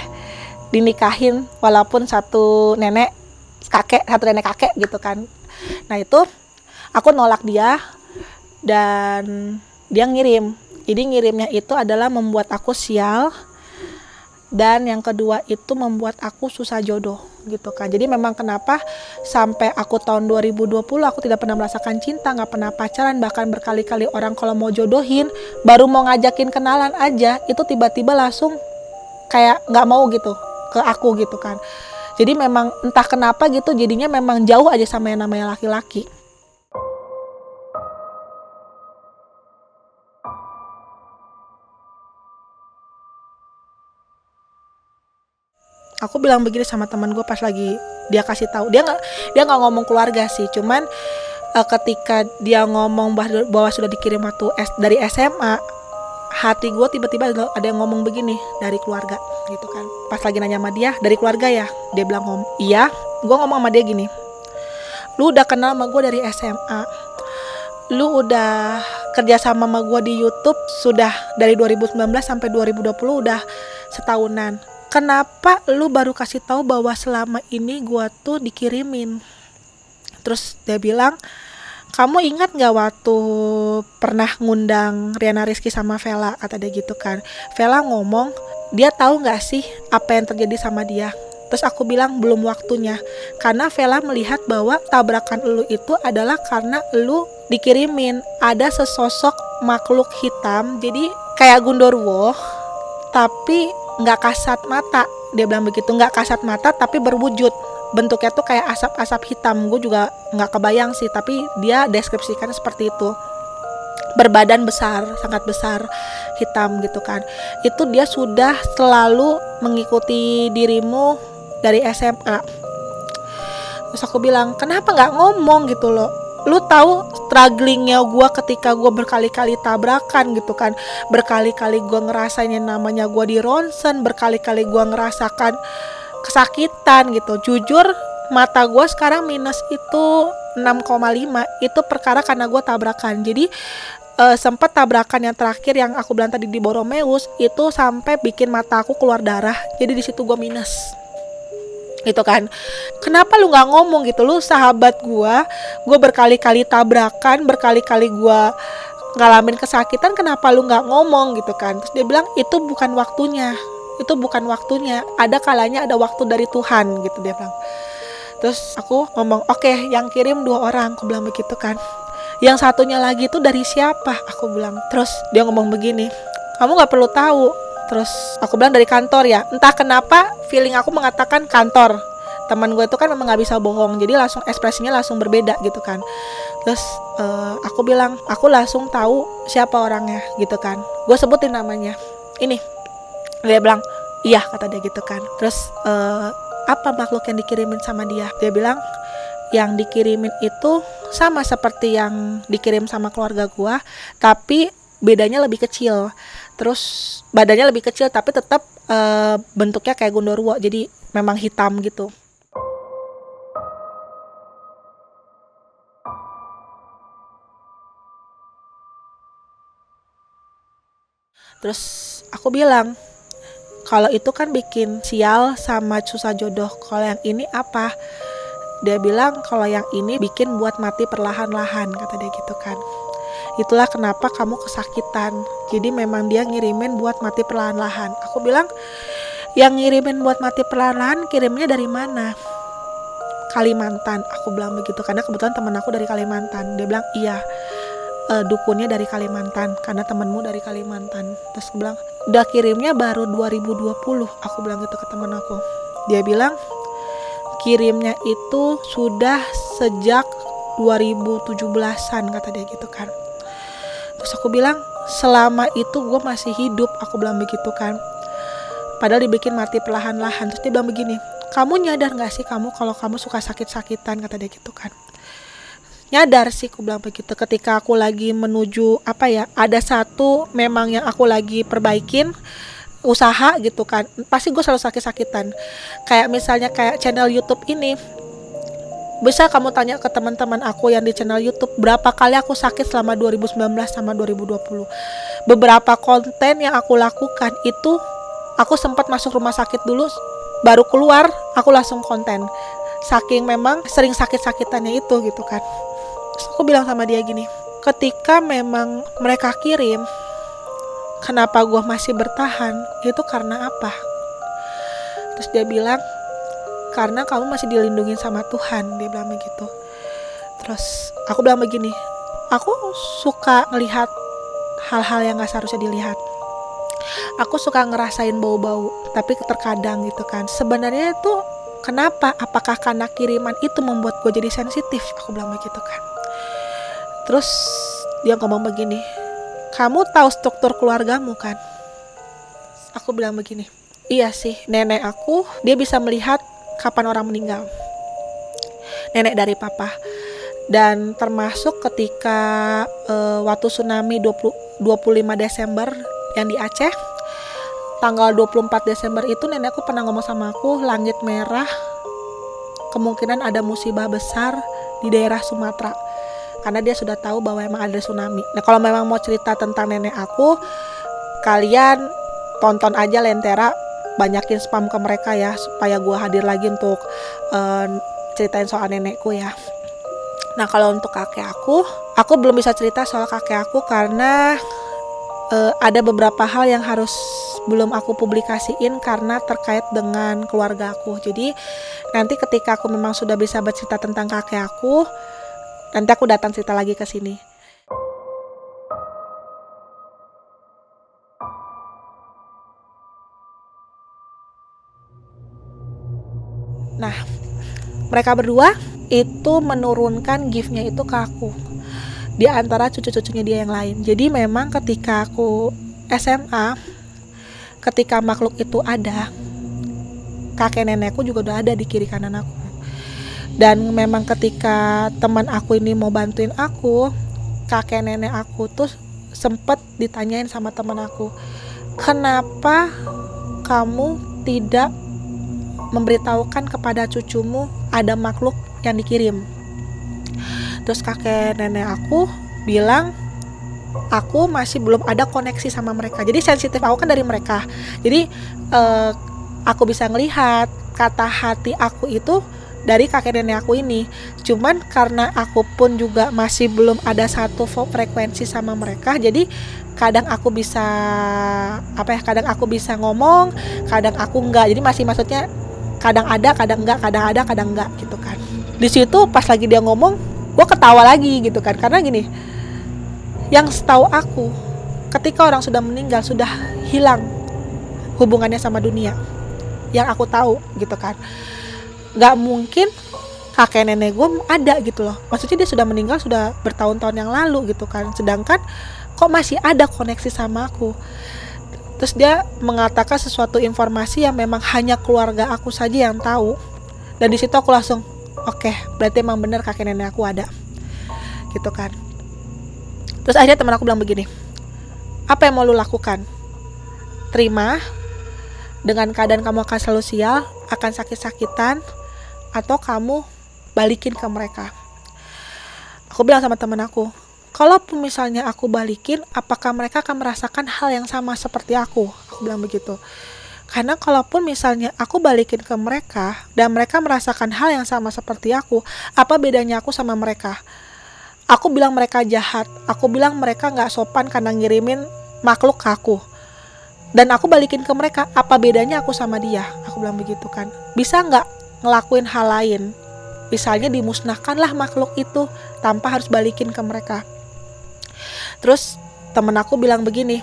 dinikahin walaupun satu nenek kakek gitu kan. Nah itu aku nolak dia dan dia ngirim. Jadi ngirimnya itu adalah membuat aku sial, dan yang kedua itu membuat aku susah jodoh gitu kan. Jadi memang kenapa sampai aku tahun 2020 aku tidak pernah merasakan cinta, nggak pernah pacaran, bahkan berkali-kali orang kalau mau jodohin, baru mau ngajakin kenalan aja itu tiba-tiba langsung kayak nggak mau gitu ke aku gitu kan. Jadi memang entah kenapa gitu jadinya memang jauh aja sama yang namanya laki-laki. Aku bilang begini sama teman gue pas lagi dia kasih tahu, dia nggak ngomong keluarga sih, cuman ketika dia ngomong bahwa sudah dikirim waktu dari SMA, hati gue tiba-tiba ada yang ngomong begini dari keluarga gitu kan. Pas lagi nanya sama dia, dari keluarga ya? Dia bilang iya. Gue ngomong sama dia gini, lu udah kenal sama gue dari SMA, lu udah kerja sama gue di YouTube sudah dari 2019 sampai 2020 udah setahunan. Kenapa lu baru kasih tahu bahwa selama ini gua tuh dikirimin? Terus dia bilang, kamu ingat gak waktu pernah ngundang Riana Rizky sama Vela, kata dia gitu kan. Vela ngomong, dia tahu gak sih apa yang terjadi sama dia? Terus aku bilang belum waktunya, karena Vela melihat bahwa tabrakan lu itu adalah karena lu dikirimin ada sesosok makhluk hitam, jadi kayak Gundurwo tapi nggak kasat mata. Dia bilang begitu, nggak kasat mata tapi berwujud, bentuknya tuh kayak asap-asap hitam. Gue juga nggak kebayang sih, tapi dia deskripsikan seperti itu. Berbadan besar, sangat besar, hitam gitu kan. Itu dia sudah selalu mengikuti dirimu dari SMA. Terus aku bilang, kenapa nggak ngomong gitu loh? Lu tahu strugglingnya gue ketika gue berkali-kali tabrakan gitu kan, berkali-kali gue ngerasain yang namanya gue di ronsen, berkali-kali gue ngerasakan kesakitan gitu. Jujur mata gue sekarang minus itu 6,5, itu perkara karena gue tabrakan. Jadi sempat tabrakan yang terakhir yang aku bilang tadi di Boromeus itu sampai bikin mata aku keluar darah, jadi di situ gue minus gitu kan. Kenapa lu nggak ngomong gitu? Lu sahabat gue berkali-kali tabrakan, berkali-kali gue ngalamin kesakitan, kenapa lu nggak ngomong gitu kan? Terus dia bilang itu bukan waktunya, ada kalanya ada waktu dari Tuhan gitu dia bilang. Terus aku ngomong, oke, yang kirim 2 orang, aku bilang begitu kan. Yang satunya lagi itu dari siapa? Aku bilang. Terus dia ngomong begini, kamu nggak perlu tahu. Terus aku bilang dari kantor ya. Entah kenapa feeling aku mengatakan kantor. Teman gue itu kan memang nggak bisa bohong, jadi langsung ekspresinya langsung berbeda gitu kan. Terus aku bilang, aku langsung tahu siapa orangnya gitu kan. Gue sebutin namanya, ini. Dia bilang, iya, kata dia gitu kan. Terus apa makhluk yang dikirimin sama dia? Dia bilang, yang dikirimin itu sama seperti yang dikirim sama keluarga gue, tapi bedanya lebih kecil. Terus badannya lebih kecil tapi tetap bentuknya kayak Gundurwo, jadi memang hitam gitu. Terus aku bilang, kalau itu kan bikin sial sama susah jodoh, kalau yang ini apa? Dia bilang kalau yang ini bikin buat mati perlahan-lahan, kata dia gitu kan. itulah kenapa kamu kesakitan. Jadi memang dia ngirimin buat mati perlahan-lahan. Aku bilang, yang ngirimin buat mati perlahan-lahan kirimnya dari mana? Kalimantan. Aku bilang begitu karena kebetulan teman aku dari Kalimantan. Dia bilang iya, dukunnya dari Kalimantan karena temanmu dari Kalimantan. Terus aku bilang udah kirimnya baru 2020. Aku bilang gitu ke teman aku. Dia bilang kirimnya itu sudah sejak 2017-an kata dia gitu kan. Terus aku bilang selama itu gue masih hidup, aku bilang begitu kan. Padahal dibikin mati perlahan-lahan. Terus dia bilang begini, kamu nyadar gak sih kamu kalau kamu suka sakit-sakitan, kata dia gitu kan. Nyadar sih, aku bilang begitu. Ketika aku lagi menuju ada satu memang yang aku lagi perbaikin usaha gitu kan, pasti gue selalu sakit-sakitan. Kayak misalnya kayak channel YouTube ini, bisa kamu tanya ke teman-teman aku yang di channel YouTube, berapa kali aku sakit selama 2019 sama 2020. Beberapa konten yang aku lakukan itu aku sempat masuk rumah sakit dulu, baru keluar aku langsung konten. Saking memang sering sakit-sakitannya itu gitu kan. Terus aku bilang sama dia gini, ketika memang mereka kirim, kenapa gue masih bertahan? Itu karena apa? Terus dia bilang, karena kamu masih dilindungi sama Tuhan, dia bilang begitu. Terus aku bilang begini, aku suka ngelihat hal-hal yang gak seharusnya dilihat. Aku suka ngerasain bau-bau, tapi terkadang gitu kan, sebenarnya itu kenapa? Apakah karena kiriman itu membuat gue jadi sensitif? Aku bilang begitu kan. Terus dia ngomong begini, kamu tahu struktur keluargamu kan? Aku bilang begini, iya sih, nenek aku dia bisa melihat kapan orang meninggal, nenek dari papa. Dan termasuk ketika waktu tsunami 25 Desember yang di Aceh, tanggal 24 Desember itu nenekku pernah ngomong sama aku, langit merah, kemungkinan ada musibah besar di daerah Sumatera, karena dia sudah tahu bahwa emang ada tsunami. Nah kalau memang mau cerita tentang nenek aku, kalian tonton aja Lentera, banyakin spam ke mereka ya, supaya gue hadir lagi untuk ceritain soal nenekku ya. Nah kalau untuk kakek aku belum bisa cerita soal kakek aku karena ada beberapa hal yang harus belum aku publikasiin karena terkait dengan keluarga aku. Jadi nanti ketika aku memang sudah bisa bercerita tentang kakek aku, nanti aku datang cerita lagi ke sini. Nah, mereka berdua itu menurunkan gift-nya itu ke aku di antara cucu-cucunya dia yang lain. Jadi memang ketika aku SMA, ketika makhluk itu ada, kakek nenekku juga udah ada di kiri kanan aku. Dan memang ketika teman aku ini mau bantuin aku, kakek nenek aku tuh sempet ditanyain sama teman aku, kenapa kamu tidak memberitahukan kepada cucumu ada makhluk yang dikirim? Terus kakek nenek aku bilang, aku masih belum ada koneksi sama mereka. Jadi sensitif aku kan dari mereka. Jadi aku bisa ngelihat kata hati aku itu dari kakek nenek aku ini. Cuman karena aku pun juga masih belum ada satu frekuensi sama mereka, jadi kadang aku bisa kadang aku bisa ngomong, kadang aku enggak. Jadi masih maksudnya kadang ada, kadang enggak, kadang ada, kadang enggak gitu kan. Di situ pas lagi dia ngomong, gue ketawa lagi gitu kan, karena gini, yang setahu aku ketika orang sudah meninggal sudah hilang hubungannya sama dunia, yang aku tahu gitu kan. Gak mungkin kakek nenek gue ada gitu loh, maksudnya dia sudah meninggal sudah bertahun-tahun yang lalu gitu kan, sedangkan kok masih ada koneksi sama aku. Terus dia mengatakan sesuatu informasi yang memang hanya keluarga aku saja yang tahu, dan di situ aku langsung oke, berarti emang bener kakek nenek aku ada gitu kan. Terus akhirnya teman aku bilang begini, apa yang mau lu lakukan? Terima dengan keadaan kamu akan selalu sial, akan sakit-sakitan, atau kamu balikin ke mereka? Aku bilang sama teman aku, kalaupun misalnya aku balikin, apakah mereka akan merasakan hal yang sama seperti aku? Aku bilang begitu. Karena kalaupun misalnya aku balikin ke mereka dan mereka merasakan hal yang sama seperti aku, apa bedanya aku sama mereka? aku bilang mereka jahat, aku bilang mereka nggak sopan karena ngirimin makhluk ke aku. Dan aku balikin ke mereka, apa bedanya aku sama dia? Aku bilang begitu kan. Bisa nggak ngelakuin hal lain? Misalnya dimusnahkanlah makhluk itu tanpa harus balikin ke mereka. Terus temen aku bilang begini,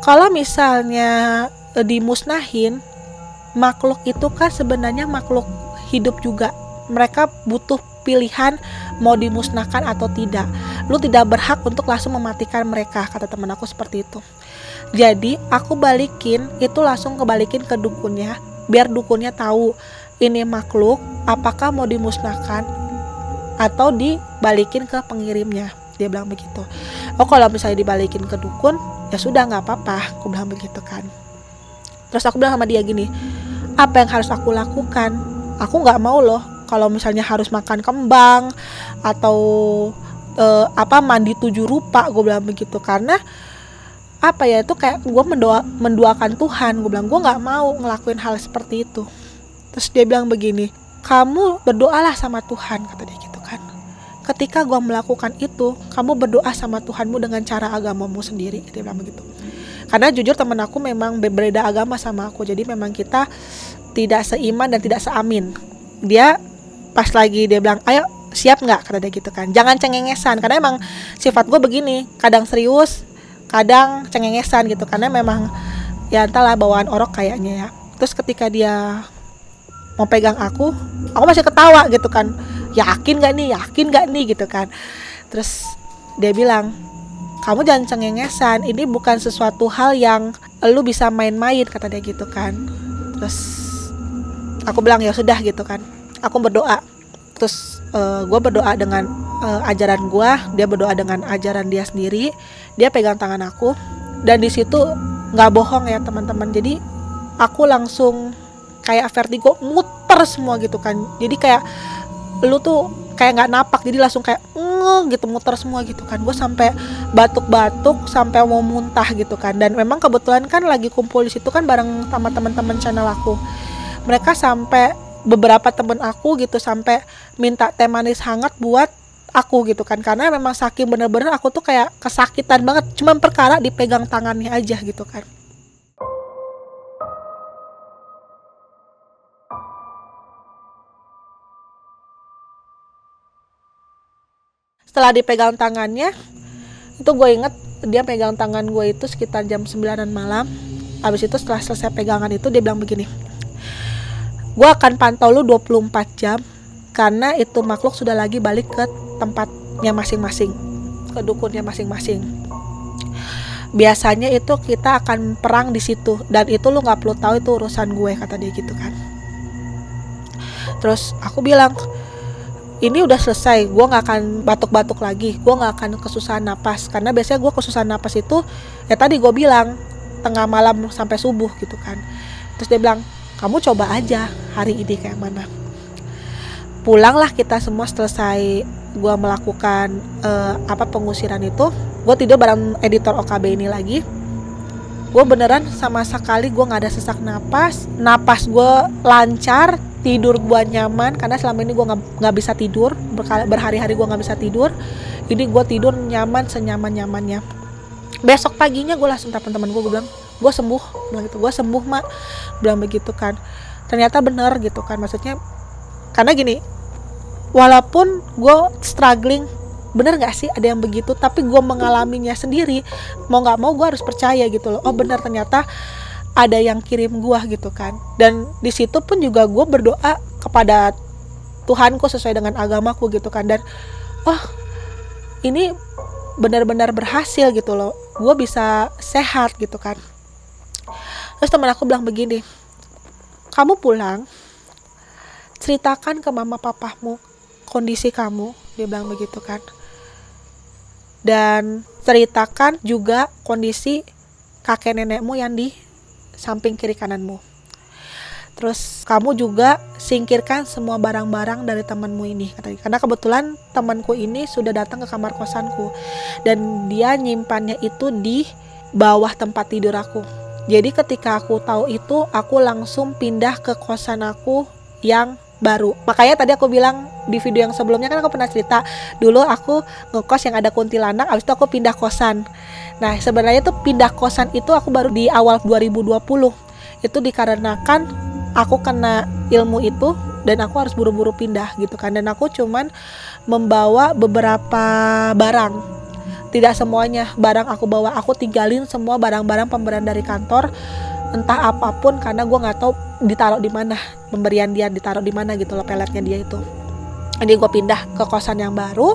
kalau misalnya dimusnahin, makhluk itu kan sebenarnya makhluk hidup juga. Mereka butuh pilihan mau dimusnahkan atau tidak. Lu tidak berhak untuk langsung mematikan mereka, kata temen aku seperti itu. Jadi aku balikin, itu langsung kebalikin ke dukunnya, biar dukunnya tahu ini makhluk apakah mau dimusnahkan atau dibalikin ke pengirimnya. Dia bilang begitu. Oh, kalau misalnya dibalikin ke dukun, ya sudah nggak apa-apa, aku bilang begitu kan. Terus aku bilang sama dia gini, apa yang harus aku lakukan? Aku nggak mau loh kalau misalnya harus makan kembang atau mandi 7 rupa, gue bilang begitu, karena apa ya, itu kayak gue mendoakan Tuhan. Gue bilang gue nggak mau ngelakuin hal seperti itu. Terus dia bilang begini, kamu berdoalah sama Tuhan, kata dia gitu kan. Ketika gue melakukan itu, kamu berdoa sama Tuhanmu dengan cara agamamu sendiri, dia bilang begitu. Karena jujur temen aku memang berbeda agama sama aku, jadi memang kita tidak seiman dan tidak seamin. Dia pas lagi dia bilang, ayo siap nggak, kata dia gitu kan. Jangan cengengesan, karena emang sifat gue begini, kadang serius, kadang cengengesan gitu, karena memang ya entahlah bawaan orok kayaknya ya. Terus ketika dia mau pegang aku masih ketawa gitu kan, yakin gak nih gitu kan. Terus dia bilang, kamu jangan cengengesan, ini bukan sesuatu hal yang lu bisa main-main, kata dia gitu kan. Terus aku bilang ya sudah gitu kan, aku berdoa. Terus gue berdoa dengan ajaran gue, dia berdoa dengan ajaran dia sendiri. Dia pegang tangan aku, dan di situ nggak bohong ya teman-teman, jadi aku langsung kayak vertigo, muter semua gitu kan. Jadi kayak lu tuh kayak nggak napak, jadi langsung kayak gitu, muter semua gitu kan. Gue sampai batuk-batuk, sampai mau muntah gitu kan. Dan memang kebetulan kan lagi kumpul di situ kan bareng sama teman-teman channel aku. Mereka sampai beberapa temen aku gitu sampai minta teh manis hangat buat aku gitu kan, karena memang saking bener-bener aku tuh kayak kesakitan banget, cuman perkara dipegang tangannya aja gitu kan. Setelah dipegang tangannya, itu gue inget dia pegang tangan gue itu sekitar jam 9 malam. Habis itu setelah selesai pegangan itu dia bilang begini, gue akan pantau lu 24 jam, karena itu makhluk sudah lagi balik ke tempatnya masing-masing, ke dukunnya masing-masing. Biasanya itu kita akan perang di situ, dan itu lu nggak perlu tahu, itu urusan gue, kata dia gitu kan. Terus aku bilang, ini udah selesai, gue nggak akan batuk-batuk lagi, gue nggak akan kesusahan napas, karena biasanya gue kesusahan napas itu ya tadi gue bilang tengah malam sampai subuh gitu kan. Terus dia bilang, kamu coba aja hari ini kayak mana. Pulanglah kita semua selesai gue melakukan pengusiran itu. Gue tidur bareng editor OKB ini lagi. Gue beneran sama sekali gue nggak ada sesak napas gue lancar, tidur gue nyaman, karena selama ini gue nggak bisa tidur, berhari-hari gue nggak bisa tidur. Ini gue tidur nyaman, senyaman-nyamannya. Besok paginya gue langsung telepon teman gue bilang, gue sembuh, bilang gitu, gue sembuh mak, bilang begitu kan. Ternyata bener gitu kan, maksudnya karena gini, walaupun gue struggling, bener gak sih ada yang begitu, tapi gue mengalaminya sendiri, mau gak mau gue harus percaya gitu loh. Oh bener, ternyata ada yang kirim gue gitu kan. Dan di situ pun juga gue berdoa kepada Tuhanku sesuai dengan agamaku gitu kan. Dan ini benar-benar berhasil gitu loh, gue bisa sehat gitu kan. Terus teman aku bilang begini, kamu pulang ceritakan ke mama papamu kondisi kamu, dia bilang begitu kan. Dan ceritakan juga kondisi kakek nenekmu yang di samping kiri kananmu. Terus kamu juga singkirkan semua barang-barang dari temanmu ini, katanya. Karena kebetulan temanku ini sudah datang ke kamar kosanku, dan dia nyimpannya itu di bawah tempat tidur aku. Jadi ketika aku tahu itu, aku langsung pindah ke kosan aku yang baru. Makanya tadi aku bilang di video yang sebelumnya kan aku pernah cerita dulu aku ngekos yang ada kuntilanak, abis itu aku pindah kosan. Nah sebenarnya tuh pindah kosan itu aku baru di awal 2020. Itu dikarenakan aku kena ilmu itu dan aku harus buru-buru pindah gitu kan. Dan aku cuman membawa beberapa barang, tidak semuanya barang aku bawa. Aku tinggalin semua barang-barang pemberian dari kantor, entah apapun, karena gue nggak tahu ditaruh di mana, pemberian dia ditaruh di mana gitu loh, peletnya dia itu. Jadi gue pindah ke kosan yang baru.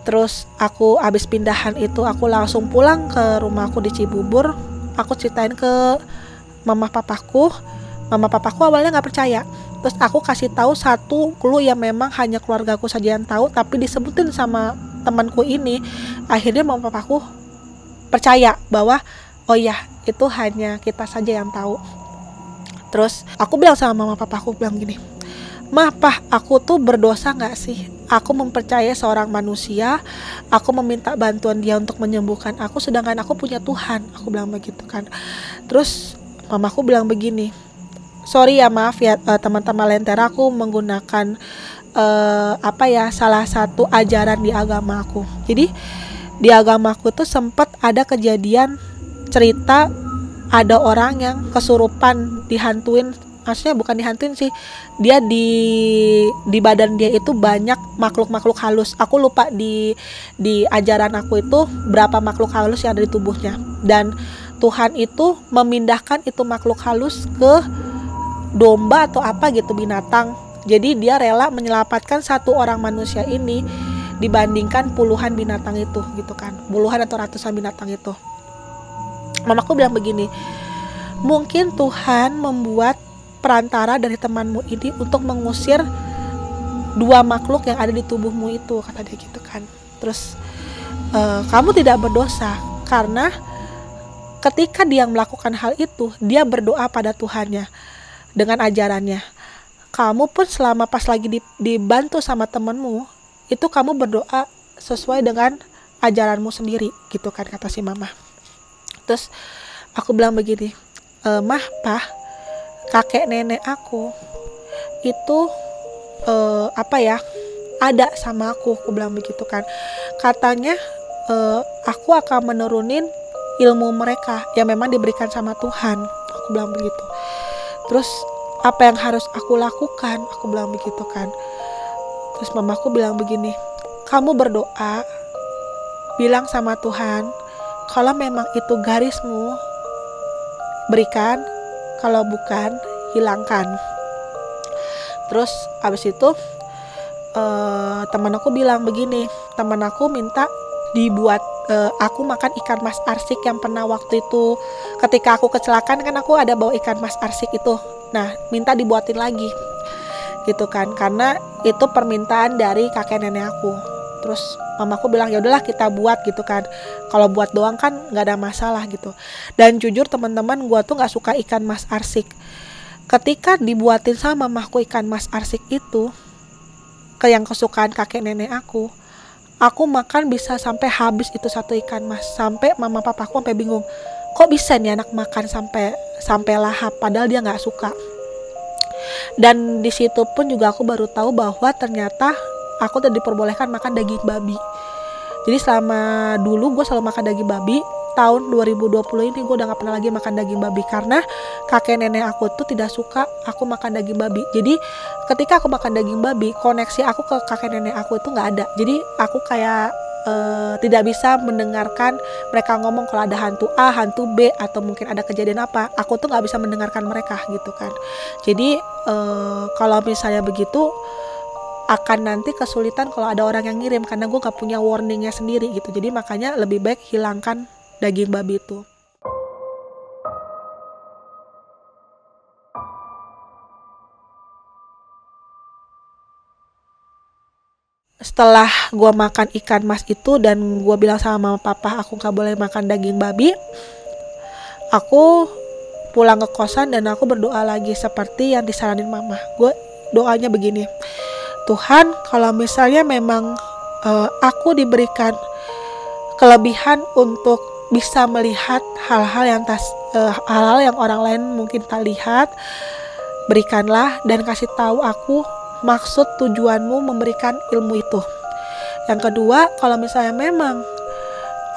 Terus aku abis pindahan itu aku langsung pulang ke rumahku di Cibubur. Aku ceritain ke mama papaku. Mama papaku awalnya nggak percaya. Terus aku kasih tahu satu clue yang memang hanya keluargaku saja yang tahu, tapi disebutin sama temanku ini. Akhirnya mama papaku percaya bahwa oh ya itu hanya kita saja yang tahu. Terus aku bilang sama mama papaku, bilang gini, "Mah, Pah, aku tuh berdosa gak sih? Aku mempercayai seorang manusia, aku meminta bantuan dia untuk menyembuhkan aku, sedangkan aku punya Tuhan." Aku bilang begitu kan. Terus mamaku bilang begini, "Sorry ya, maaf ya teman-teman Lentera, aku menggunakan salah satu ajaran di agama aku." Jadi di agama aku tuh sempat ada kejadian cerita ada orang yang kesurupan, dihantuin. Maksudnya bukan dihantuin sih, dia di badan dia itu banyak makhluk-makhluk halus. Aku lupa di ajaran aku itu berapa makhluk halus yang ada di tubuhnya. Dan Tuhan itu memindahkan itu makhluk halus ke domba atau apa gitu, binatang. Jadi dia rela menyelamatkan satu orang manusia ini dibandingkan puluhan binatang itu gitu kan, puluhan atau ratusan binatang itu. Mamaku bilang begini, "Mungkin Tuhan membuat perantara dari temanmu ini untuk mengusir dua makhluk yang ada di tubuhmu itu," kata dia gitu kan. Terus kamu tidak berdosa karena ketika dia melakukan hal itu, dia berdoa pada Tuhannya dengan ajarannya. Kamu pun selama pas lagi dibantu sama temanmu itu, kamu berdoa sesuai dengan ajaranmu sendiri gitu kan, kata si mama. Terus aku bilang begini, "Mah, Pah, kakek nenek aku itu ada sama aku bilang begitu kan. Katanya aku akan menurunin ilmu mereka yang memang diberikan sama Tuhan." Aku bilang begitu. Terus apa yang harus aku lakukan? Aku bilang begitu kan. Terus mamaku bilang begini, "Kamu berdoa, bilang sama Tuhan, kalau memang itu garismu, berikan, kalau bukan, hilangkan." Terus abis itu teman aku bilang begini, teman aku minta dibuat aku makan ikan mas arsik yang pernah waktu itu ketika aku kecelakaan kan aku ada bawa ikan mas arsik itu. Nah, minta dibuatin lagi gitu kan, karena itu permintaan dari kakek nenek aku. Terus mamaku bilang, "Ya udahlah kita buat," gitu kan. Kalau buat doang kan nggak ada masalah gitu. Dan jujur teman-teman, gue tuh nggak suka ikan mas arsik. Ketika dibuatin sama mamaku ikan mas arsik itu, ke yang kesukaan kakek nenek aku makan bisa sampai habis itu satu ikan mas. Sampai mama papaku sampai bingung, kok bisa nih anak makan sampai lahap, padahal dia nggak suka. Dan di situ pun juga aku baru tahu bahwa ternyata aku tidak diperbolehkan makan daging babi. Jadi selama dulu gue selalu makan daging babi. Tahun 2020 ini gue udah gak pernah lagi makan daging babi karena kakek nenek aku tuh tidak suka aku makan daging babi. Jadi ketika aku makan daging babi, koneksi aku ke kakek nenek aku itu gak ada. Jadi aku kayak tidak bisa mendengarkan mereka ngomong kalau ada hantu A, hantu B, atau mungkin ada kejadian apa. Aku tuh gak bisa mendengarkan mereka gitu kan. Jadi kalau misalnya begitu akan nanti kesulitan kalau ada orang yang ngirim, karena gue gak punya warningnya sendiri gitu. Jadi makanya lebih baik hilangkan daging babi itu. Setelah gue makan ikan mas itu dan gue bilang sama mama papa aku gak boleh makan daging babi, aku pulang ke kosan dan aku berdoa lagi seperti yang disaranin mama. Gue doanya begini, "Tuhan, kalau misalnya memang aku diberikan kelebihan untuk bisa melihat hal-hal yang orang lain mungkin tak lihat, berikanlah dan kasih tahu aku maksud tujuanmu memberikan ilmu itu. Yang kedua, kalau misalnya memang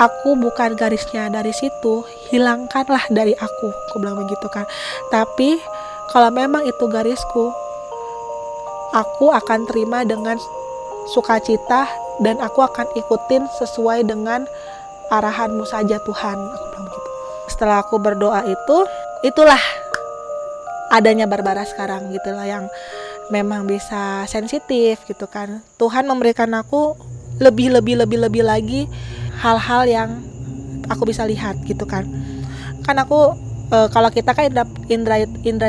aku bukan garisnya dari situ, hilangkanlah dari aku bilang begitu kan. Tapi kalau memang itu garisku, aku akan terima dengan sukacita dan aku akan ikutin sesuai dengan arahanmu saja Tuhan, aku bilang begitu. Setelah aku berdoa itulah adanya Barbara sekarang gitu loh, yang memang bisa sensitif gitu kan. Tuhan memberikan aku lebih lagi hal-hal yang aku bisa lihat gitu kan. Kan aku kalau kita kan indra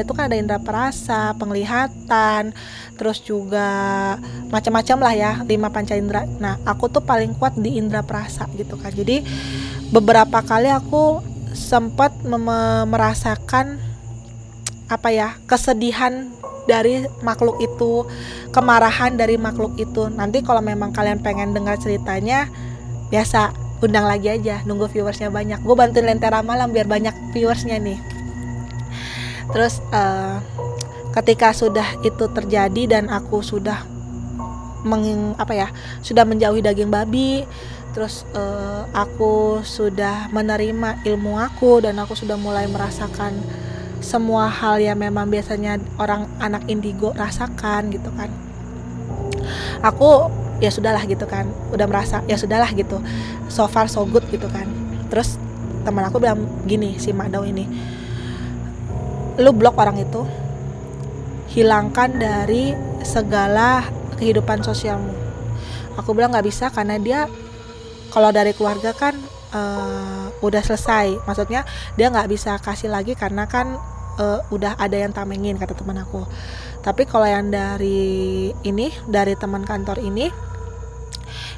itu kan ada indra perasa, penglihatan, terus juga macam-macam lah ya, 5 panca indra. Nah, aku tuh paling kuat di indra perasa gitu kan. Jadi beberapa kali aku sempat merasakan kesedihan dari makhluk itu, kemarahan dari makhluk itu. Nanti kalau memang kalian pengen dengar ceritanya, biasa undang lagi aja, nunggu viewersnya banyak. Gue bantuin Lentera Malam biar banyak viewersnya nih. Terus ketika sudah itu terjadi dan aku sudah sudah menjauhi daging babi, terus aku sudah menerima ilmu aku dan aku sudah mulai merasakan semua hal yang memang biasanya anak indigo rasakan gitu kan. Aku ya sudahlah gitu kan, udah merasa ya sudahlah gitu, so far so good gitu kan. Terus teman aku bilang gini, si Makdau ini, lu blok orang itu, hilangkan dari segala kehidupan sosialmu. Aku bilang nggak bisa karena dia kalau dari keluarga kan udah selesai, maksudnya dia nggak bisa kasih lagi karena kan udah ada yang tamengin, kata teman aku. Tapi kalau yang dari teman kantor ini,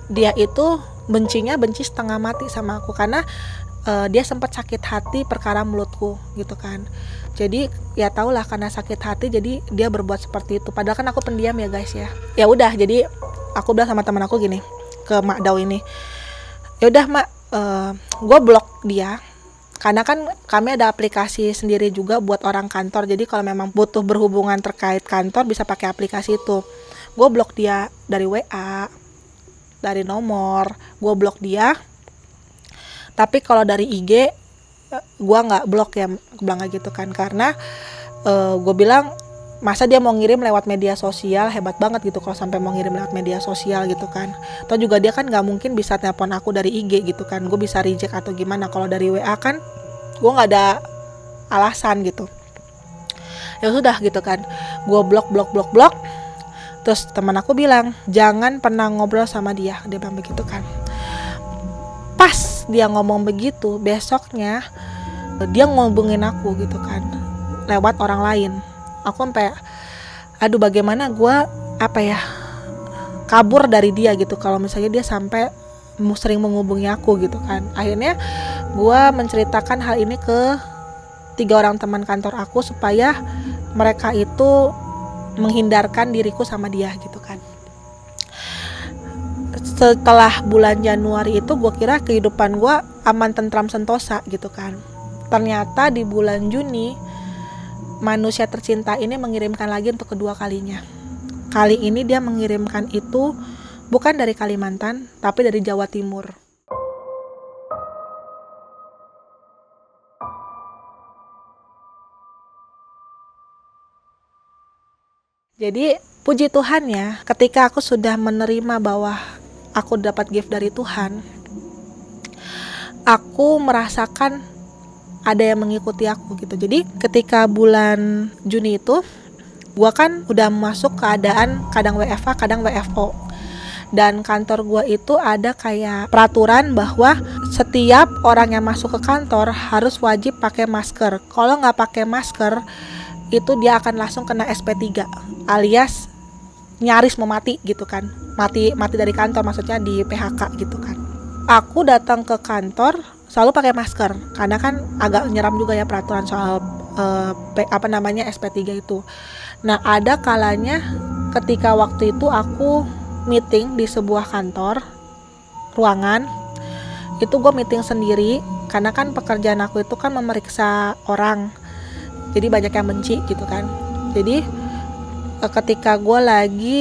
dia itu benci setengah mati sama aku karena dia sempat sakit hati perkara mulutku gitu kan. Jadi ya tau lah, karena sakit hati jadi dia berbuat seperti itu. Padahal kan aku pendiam ya guys ya. Ya udah, jadi aku bilang sama teman aku gini, ke Makdau ini, ya udah Mak, gue blok dia karena kan kami ada aplikasi sendiri juga buat orang kantor. Jadi kalau memang butuh berhubungan terkait kantor bisa pakai aplikasi itu. Gue blok dia dari WA, dari nomor, gue blok dia. Tapi kalau dari IG gue nggak blok ya, gue bilang gitu kan, karena gue bilang masa dia mau ngirim lewat media sosial, hebat banget gitu kalau sampai mau ngirim lewat media sosial gitu kan. Atau juga dia kan nggak mungkin bisa telepon aku dari IG gitu kan, gue bisa reject atau gimana. Kalau dari WA kan gue nggak ada alasan gitu. Ya sudah gitu kan, gue blok. Terus teman aku bilang jangan pernah ngobrol sama dia bilang begitu kan. Pas dia ngomong begitu, besoknya dia ngobongin aku gitu kan lewat orang lain. Aku sampai aduh bagaimana gue kabur dari dia gitu kalau misalnya dia sampai sering menghubungi aku gitu kan. Akhirnya gue menceritakan hal ini ke 3 orang teman kantor aku supaya mereka itu menghindarkan diriku sama dia gitu kan. Setelah bulan Januari itu gue kira kehidupan gue aman, tentram, sentosa gitu kan. Ternyata di bulan Juni manusia tercinta ini mengirimkan lagi untuk kedua kalinya. Kali ini dia mengirimkan itu bukan dari Kalimantan tapi dari Jawa Timur. Jadi puji Tuhan ya, ketika aku sudah menerima bahwa aku dapat gift dari Tuhan, aku merasakan ada yang mengikuti aku gitu. Jadi ketika bulan Juni itu, gua kan udah masuk keadaan kadang WFH, kadang WFO. Dan kantor gua itu ada kayak peraturan bahwa setiap orang yang masuk ke kantor harus wajib pakai masker. Kalau nggak pakai masker, itu dia akan langsung kena SP3 alias nyaris mau mati gitu kan. Mati dari kantor, maksudnya di PHK gitu kan. Aku datang ke kantor selalu pakai masker karena kan agak nyeram juga ya peraturan soal SP3 itu. Nah, ada kalanya ketika waktu itu aku meeting di sebuah kantor ruangan, itu gue meeting sendiri karena kan pekerjaan aku itu kan memeriksa orang, jadi banyak yang benci gitu kan. Jadi ketika gue lagi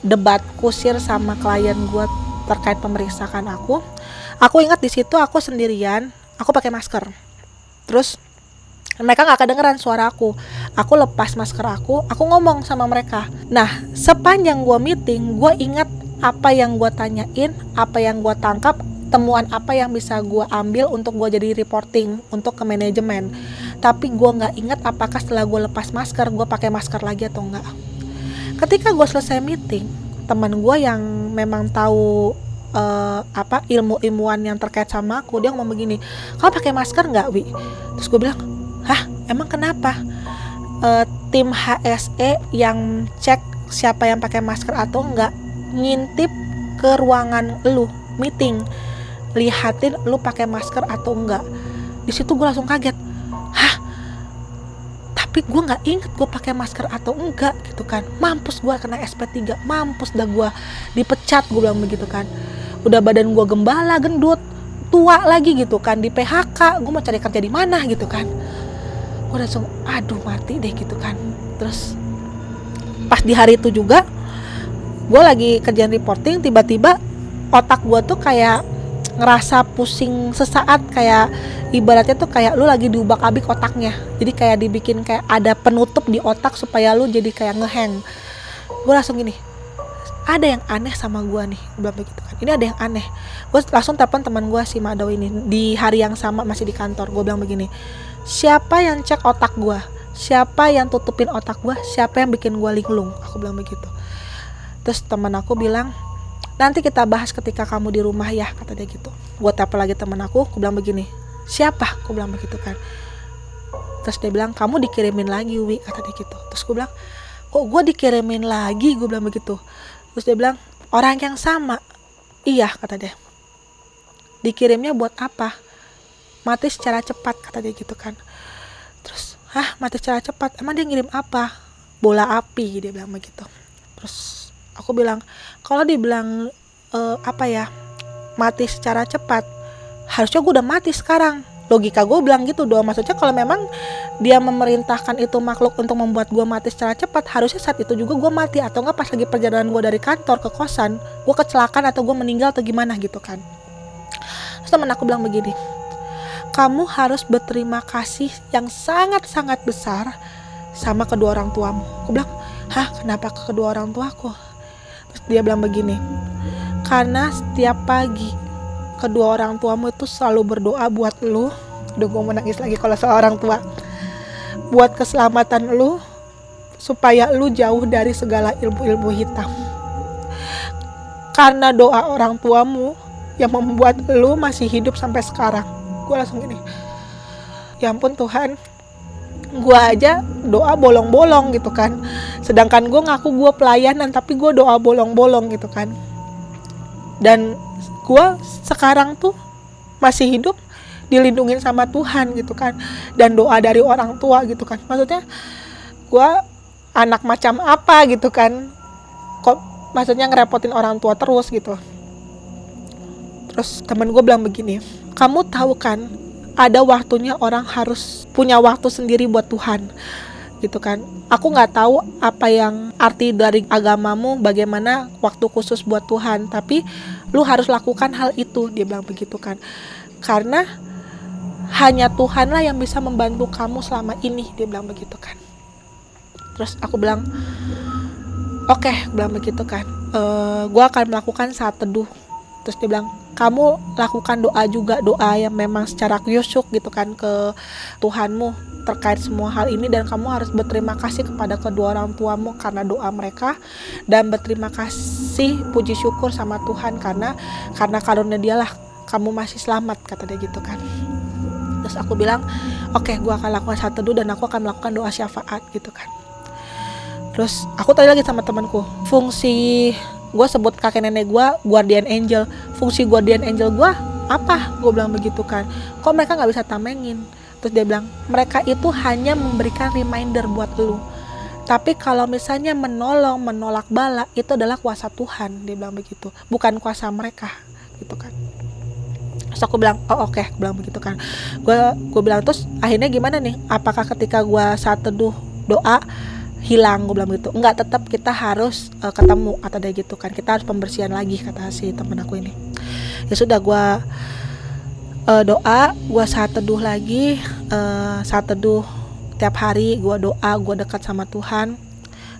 debat kusir sama klien gue terkait pemeriksaan aku ingat di situ aku sendirian, aku pakai masker. Terus mereka nggak kedengeran suara aku lepas masker aku ngomong sama mereka. Nah, sepanjang gue meeting, gue ingat apa yang gue tanyain, apa yang gue tangkap, temuan apa yang bisa gue ambil untuk gue jadi reporting untuk ke manajemen. Tapi gue nggak ingat apakah setelah gue lepas masker, gue pakai masker lagi atau enggak. Ketika gue selesai meeting, teman gue yang memang tahu ilmu-ilmuwan yang terkait sama aku, dia ngomong begini, "Kau pakai masker nggak, Wi?" Terus gue bilang, "Hah, emang kenapa?" Tim HSE yang cek siapa yang pakai masker atau enggak ngintip ke ruangan lu meeting, lihatin lu pakai masker atau enggak. Di situ gue langsung kaget, hah? Tapi gue nggak inget gue pakai masker atau enggak gitu kan. Mampus gue kena SP3, mampus dah gue dipecat, gue bilang begitu kan. Udah badan gue gembala, gendut, tua lagi gitu kan, di PHK, gue mau cari kerja di mana gitu kan. Gue langsung aduh mati deh gitu kan. Terus pas di hari itu juga gue lagi kerjaan reporting, tiba-tiba otak gue tuh kayak ngerasa pusing sesaat, kayak ibaratnya tuh kayak lu lagi diubak-abik otaknya. Jadi kayak dibikin kayak ada penutup di otak supaya lu jadi kayak ngehang. Gue langsung gini, ada yang aneh sama gue nih, gue bilang begitu kan. Ini ada yang aneh. Gue langsung telepon teman gue si Mado ini di hari yang sama, masih di kantor. Gue bilang begini, siapa yang cek otak gue? Siapa yang tutupin otak gue? Siapa yang bikin gue linglung? Aku bilang begitu. Terus teman aku bilang, nanti kita bahas ketika kamu di rumah ya, kata dia gitu. Gue telepon lagi teman aku bilang begini, siapa? Aku bilang begitu kan. Terus dia bilang, kamu dikirimin lagi Wi, kata dia gitu. Terus gue bilang, kok gue dikirimin lagi? Gue bilang begitu. Terus dia bilang, orang yang sama. Iya, kata dia. Dikirimnya buat apa? Mati secara cepat, kata dia gitu kan. Terus, mati secara cepat, emang dia ngirim apa? Bola api, dia bilang begitu. Terus aku bilang, kalau dibilang mati secara cepat, harusnya gue udah mati sekarang. Logika gue bilang gitu dong. Maksudnya kalau memang dia memerintahkan itu makhluk untuk membuat gue mati secara cepat, harusnya saat itu juga gue mati. Atau enggak pas lagi perjalanan gue dari kantor ke kosan, gue kecelakaan atau gue meninggal atau gimana gitu kan. Terus temen aku bilang begini, kamu harus berterima kasih yang sangat-sangat besar sama kedua orang tuamu. Aku bilang, kenapa ke kedua orang tuaku? Terus dia bilang begini, karena setiap pagi kedua orang tuamu itu selalu berdoa buat lu. Udah gue mau nangis lagi kalau soal orang tua. Buat keselamatan lu, supaya lu jauh dari segala ilmu-ilmu hitam. Karena doa orang tuamu yang membuat lu masih hidup sampai sekarang. Gue langsung gini, ya ampun Tuhan, gue aja doa bolong-bolong gitu kan. Sedangkan gue ngaku gue pelayanan, tapi gue doa bolong-bolong gitu kan. Dan gue sekarang tuh masih hidup dilindungin sama Tuhan gitu kan. Dan doa dari orang tua gitu kan. Maksudnya gue anak macam apa gitu kan. Kok maksudnya ngerepotin orang tua terus gitu. Terus temen gue bilang begini, kamu tahu kan ada waktunya orang harus punya waktu sendiri buat Tuhan gitu kan. Aku nggak tahu apa yang arti dari agamamu, bagaimana waktu khusus buat Tuhan, tapi lu harus lakukan hal itu, dia bilang begitu kan. Karena hanya Tuhanlah yang bisa membantu kamu selama ini, dia bilang begitu kan. Terus aku bilang, oke, bilang begitu kan. Gue akan melakukan saat teduh. Terus dia bilang, kamu lakukan doa juga, doa yang memang secara khusyuk gitu kan ke Tuhanmu terkait semua hal ini. Dan kamu harus berterima kasih kepada kedua orang tuamu karena doa mereka, dan berterima kasih, puji syukur sama Tuhan karena karunia dialah kamu masih selamat, kata dia gitu kan. Terus aku bilang, oke, gue akan lakukan saat teduh dan aku akan melakukan doa syafaat gitu kan. Terus aku tanya lagi sama temanku, fungsi, gue sebut kakek nenek gue guardian angel, fungsi guardian angel gue apa? Gue bilang begitu kan. Kok mereka nggak bisa tamengin? Terus dia bilang, mereka itu hanya memberikan reminder buat lu. Tapi kalau misalnya menolong, menolak bala, itu adalah kuasa Tuhan, dia bilang begitu, bukan kuasa mereka gitu kan. Terus aku bilang, oh oke, bilang begitu kan. Gue bilang, terus akhirnya gimana nih? Apakah ketika gue saat teduh doa hilang, gue bilang gitu. Enggak, tetap kita harus ketemu, kata dia gitu kan. Kita harus pembersihan lagi, kata si temen aku ini. Ya sudah, gue doa, gue saat teduh lagi, saat teduh tiap hari gue doa, gue dekat sama Tuhan.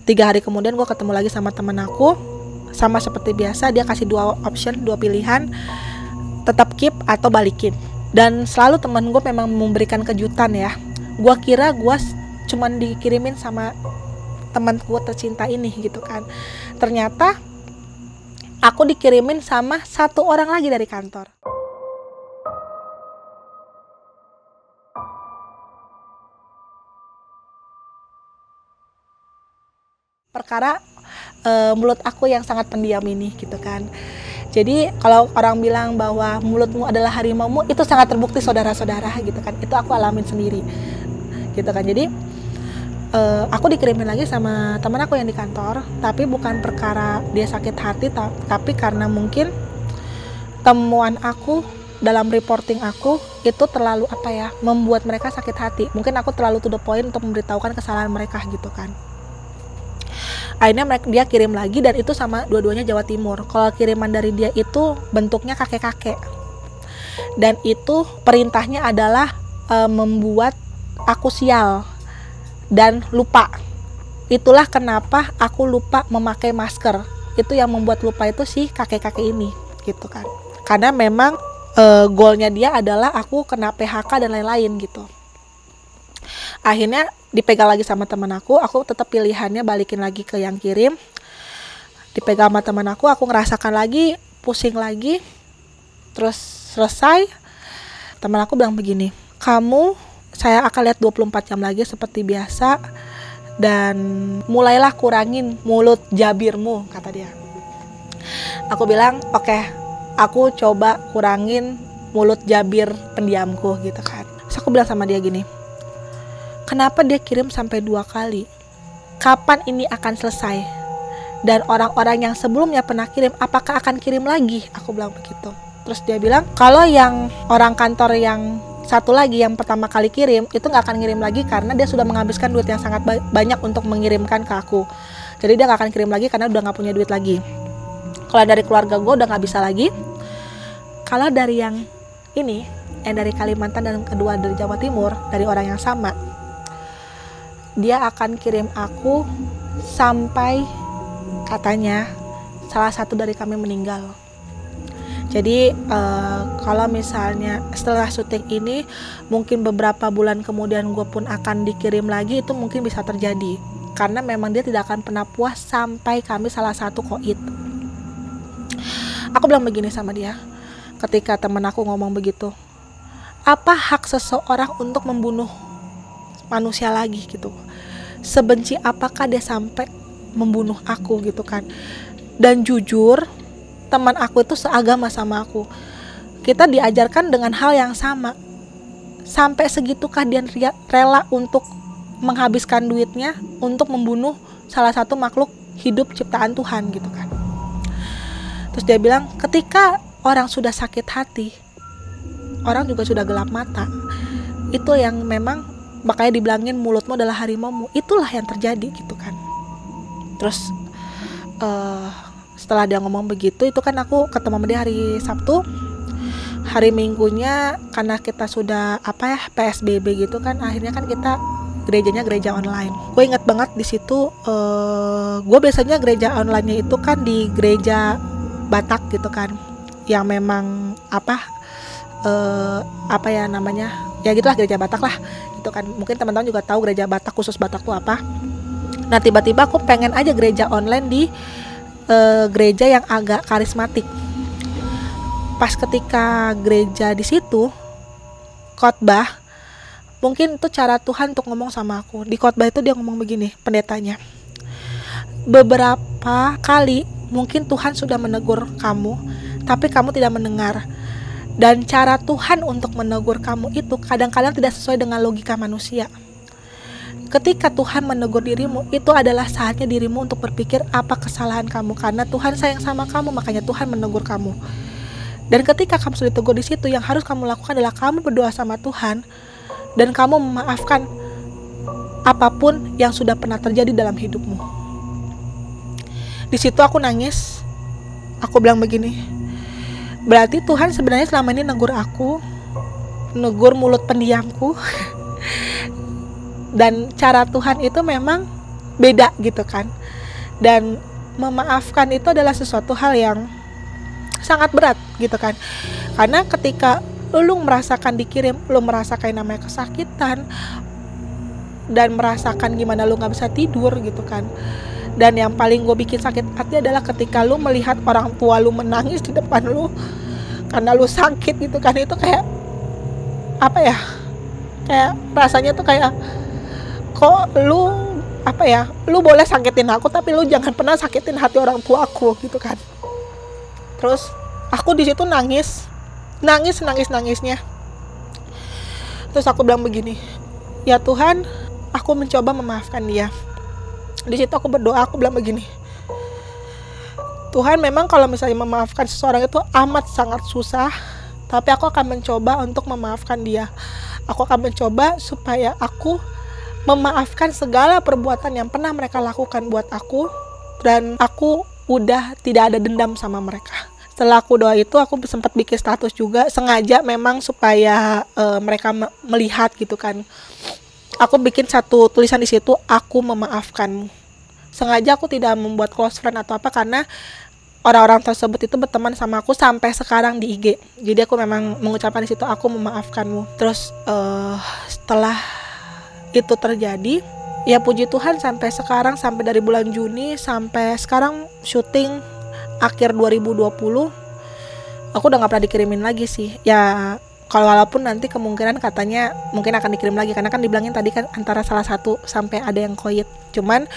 3 hari kemudian gue ketemu lagi sama temen aku, sama seperti biasa, dia kasih 2 option, 2 pilihan, tetap keep atau balikin. Dan selalu temen gue memang memberikan kejutan ya. Gue kira gue cuman dikirimin sama teman gue tercinta ini gitu kan. Ternyata aku dikirimin sama 1 orang lagi dari kantor. Perkara mulut aku yang sangat pendiam ini gitu kan. Jadi kalau orang bilang bahwa mulutmu adalah harimaumu, itu sangat terbukti saudara-saudara gitu kan. Itu aku alamin sendiri gitu kan. Jadi aku dikirimin lagi sama teman aku yang di kantor, tapi bukan perkara dia sakit hati, tapi karena mungkin temuan aku dalam reporting aku itu terlalu membuat mereka sakit hati. Mungkin aku terlalu to the point untuk memberitahukan kesalahan mereka gitu kan. Akhirnya dia kirim lagi, dan itu sama dua-duanya Jawa Timur. Kalau kiriman dari dia itu bentuknya kakek-kakek, dan itu perintahnya adalah membuat aku sial dan lupa. Itulah kenapa aku lupa memakai masker. Itu yang membuat lupa itu si kakek-kakek ini gitu kan. Karena memang goalnya dia adalah aku kena PHK dan lain-lain gitu. Akhirnya dipegang lagi sama teman aku tetap pilihannya balikin lagi ke yang kirim. Dipegang sama teman aku ngerasakan lagi, pusing lagi. Terus selesai, teman aku bilang begini, saya akan lihat 24 jam lagi seperti biasa, dan mulailah kurangin mulut jabirmu, kata dia. Aku bilang, oke, aku coba kurangin mulut jabir pendiamku gitu kan. Terus aku bilang sama dia gini, kenapa dia kirim sampai 2 kali? Kapan ini akan selesai? Dan orang-orang yang sebelumnya pernah kirim, apakah akan kirim lagi? Aku bilang begitu. Terus dia bilang, kalau yang orang kantor yang satu lagi yang pertama kali kirim, itu gak akan ngirim lagi karena dia sudah menghabiskan duit yang sangat banyak untuk mengirimkan ke aku. Jadi dia gak akan kirim lagi karena udah gak punya duit lagi. Kalau dari keluarga gue udah gak bisa lagi. Kalau dari yang ini, yang dari Kalimantan dan kedua dari Jawa Timur, dari orang yang sama, dia akan kirim aku sampai katanya salah satu dari kami meninggal. Jadi kalau misalnya setelah syuting ini mungkin beberapa bulan kemudian gue pun akan dikirim lagi, itu mungkin bisa terjadi karena memang dia tidak akan pernah puas sampai kami salah satu koit. Aku bilang begini sama dia ketika temen aku ngomong begitu, apa hak seseorang untuk membunuh manusia lagi gitu? Sebenci apakah dia sampai membunuh aku gitu kan? Dan jujur, teman aku itu seagama sama aku. Kita diajarkan dengan hal yang sama. Sampai segitukah dia rela untuk menghabiskan duitnya untuk membunuh salah satu makhluk hidup ciptaan Tuhan gitu kan? Terus dia bilang, ketika orang sudah sakit hati, orang juga sudah gelap mata. Itu yang memang makanya dibilangin mulutmu adalah harimaumu. Itulah yang terjadi gitu kan. Terus setelah dia ngomong begitu, itu kan aku ketemu sama dia hari Sabtu. Hari Minggunya karena kita sudah PSBB gitu kan, akhirnya kan kita gerejanya gereja online. Gue ingat banget di situ, gue biasanya gereja online-nya itu kan di gereja Batak gitu kan, yang memang ya gitulah, gereja Batak lah gitu kan. Mungkin teman-teman juga tahu gereja Batak, khusus Batak tuh apa. Nah tiba-tiba aku pengen aja gereja online di gereja yang agak karismatik. Pas ketika gereja di situ khotbah, mungkin itu cara Tuhan untuk ngomong sama aku. Di khotbah itu dia ngomong begini, pendetanya, beberapa kali mungkin Tuhan sudah menegur kamu, tapi kamu tidak mendengar. Dan cara Tuhan untuk menegur kamu itu kadang-kadang tidak sesuai dengan logika manusia. Ketika Tuhan menegur dirimu, itu adalah saatnya dirimu untuk berpikir apa kesalahan kamu, karena Tuhan sayang sama kamu, makanya Tuhan menegur kamu. Dan ketika kamu sudah ditegur di situ, yang harus kamu lakukan adalah kamu berdoa sama Tuhan dan kamu memaafkan apapun yang sudah pernah terjadi dalam hidupmu. Di situ aku nangis. Aku bilang begini, berarti Tuhan sebenarnya selama ini negur aku, negur mulut pendiamku. Dan cara Tuhan itu memang beda gitu kan. Dan memaafkan itu adalah sesuatu hal yang sangat berat gitu kan. Karena ketika lu merasakan dikirim, lu merasakan namanya kesakitan, dan merasakan gimana lu gak bisa tidur gitu kan. Dan yang paling gue bikin sakit hati adalah ketika lu melihat orang tua lu menangis di depan lu karena lu sakit gitu kan. Itu kayak apa ya, kayak rasanya tuh kayak, kok lu apa ya, lu boleh sakitin aku tapi lu jangan pernah sakitin hati orang tua aku gitu kan. Terus aku di situ nangisnya. Terus aku bilang begini, ya Tuhan, aku mencoba memaafkan dia. Di situ aku berdoa, aku bilang begini, Tuhan, memang kalau misalnya memaafkan seseorang itu amat sangat susah, tapi aku akan mencoba untuk memaafkan dia. Aku akan mencoba supaya aku memaafkan segala perbuatan yang pernah mereka lakukan buat aku, dan aku udah tidak ada dendam sama mereka. Setelah aku doa itu, aku sempat bikin status juga, sengaja memang supaya mereka melihat gitu kan. Aku bikin satu tulisan di situ, aku memaafkanmu. Sengaja aku tidak membuat close friend atau apa, karena orang-orang tersebut itu berteman sama aku sampai sekarang di IG. Jadi aku memang mengucapkan di situ, aku memaafkanmu. Terus setelah itu terjadi, ya puji Tuhan sampai sekarang, sampai dari bulan Juni sampai sekarang syuting akhir 2020, aku udah gak pernah dikirimin lagi sih. Ya walaupun nanti kemungkinan katanya mungkin akan dikirim lagi, karena kan dibilangin tadi kan antara salah satu sampai ada yang koit. Cuman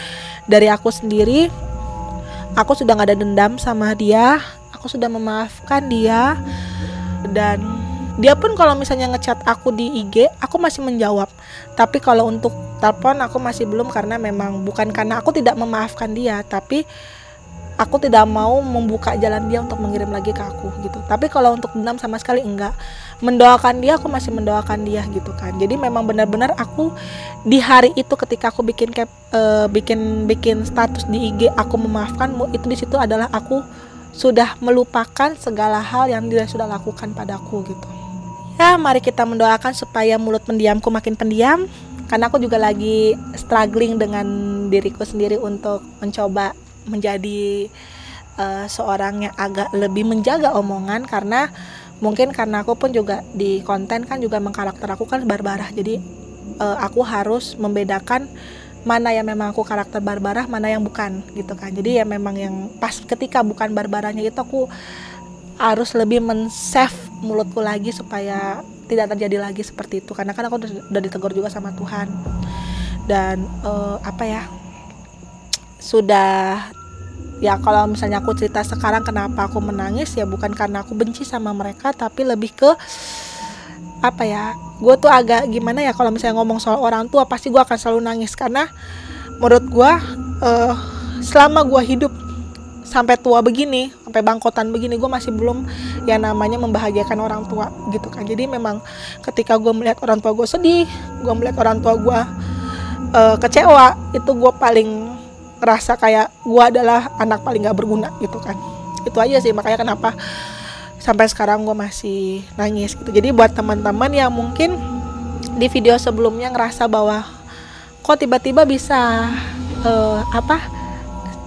dari aku sendiri, aku sudah gak ada dendam sama dia, aku sudah memaafkan dia. Dan dia pun kalau misalnya ngechat aku di IG, aku masih menjawab. Tapi kalau untuk telepon aku masih belum, karena memang bukan karena aku tidak memaafkan dia, tapi aku tidak mau membuka jalan dia untuk mengirim lagi ke aku gitu. Tapi kalau untuk dendam sama sekali enggak. Mendoakan dia, aku masih mendoakan dia gitu kan. Jadi memang benar-benar aku di hari itu ketika aku bikin status di IG, aku memaafkanmu, itu di situ adalah aku sudah melupakan segala hal yang dia sudah lakukan padaku gitu. Ya, mari kita mendoakan supaya mulut pendiamku makin pendiam, karena aku juga lagi struggling dengan diriku sendiri untuk mencoba menjadi seorang yang agak lebih menjaga omongan, karena mungkin karena aku pun juga di konten kan juga mengkarakter aku kan barbarah. Jadi aku harus membedakan mana yang memang aku karakter barbarah, mana yang bukan gitu kan. Jadi ya memang yang pas ketika bukan barbarahnya itu aku harus lebih men-save mulutku lagi supaya tidak terjadi lagi seperti itu. Karena kan aku udah ditegur juga sama Tuhan. Dan sudah, ya kalau misalnya aku cerita sekarang kenapa aku menangis, ya bukan karena aku benci sama mereka, tapi lebih ke gue tuh agak gimana ya, kalau misalnya ngomong soal orang tua pasti gue akan selalu nangis. Karena menurut gue selama gue hidup sampai tua begini, sampai bangkotan begini, gue masih belum yang namanya membahagiakan orang tua gitu kan. Jadi memang ketika gue melihat orang tua gue sedih, gue melihat orang tua gue kecewa, itu gue paling ngerasa kayak gue adalah anak paling gak berguna gitu kan. Itu aja sih, makanya kenapa sampai sekarang gue masih nangis gitu. Jadi buat teman-teman yang mungkin di video sebelumnya ngerasa bahwa kok tiba-tiba bisa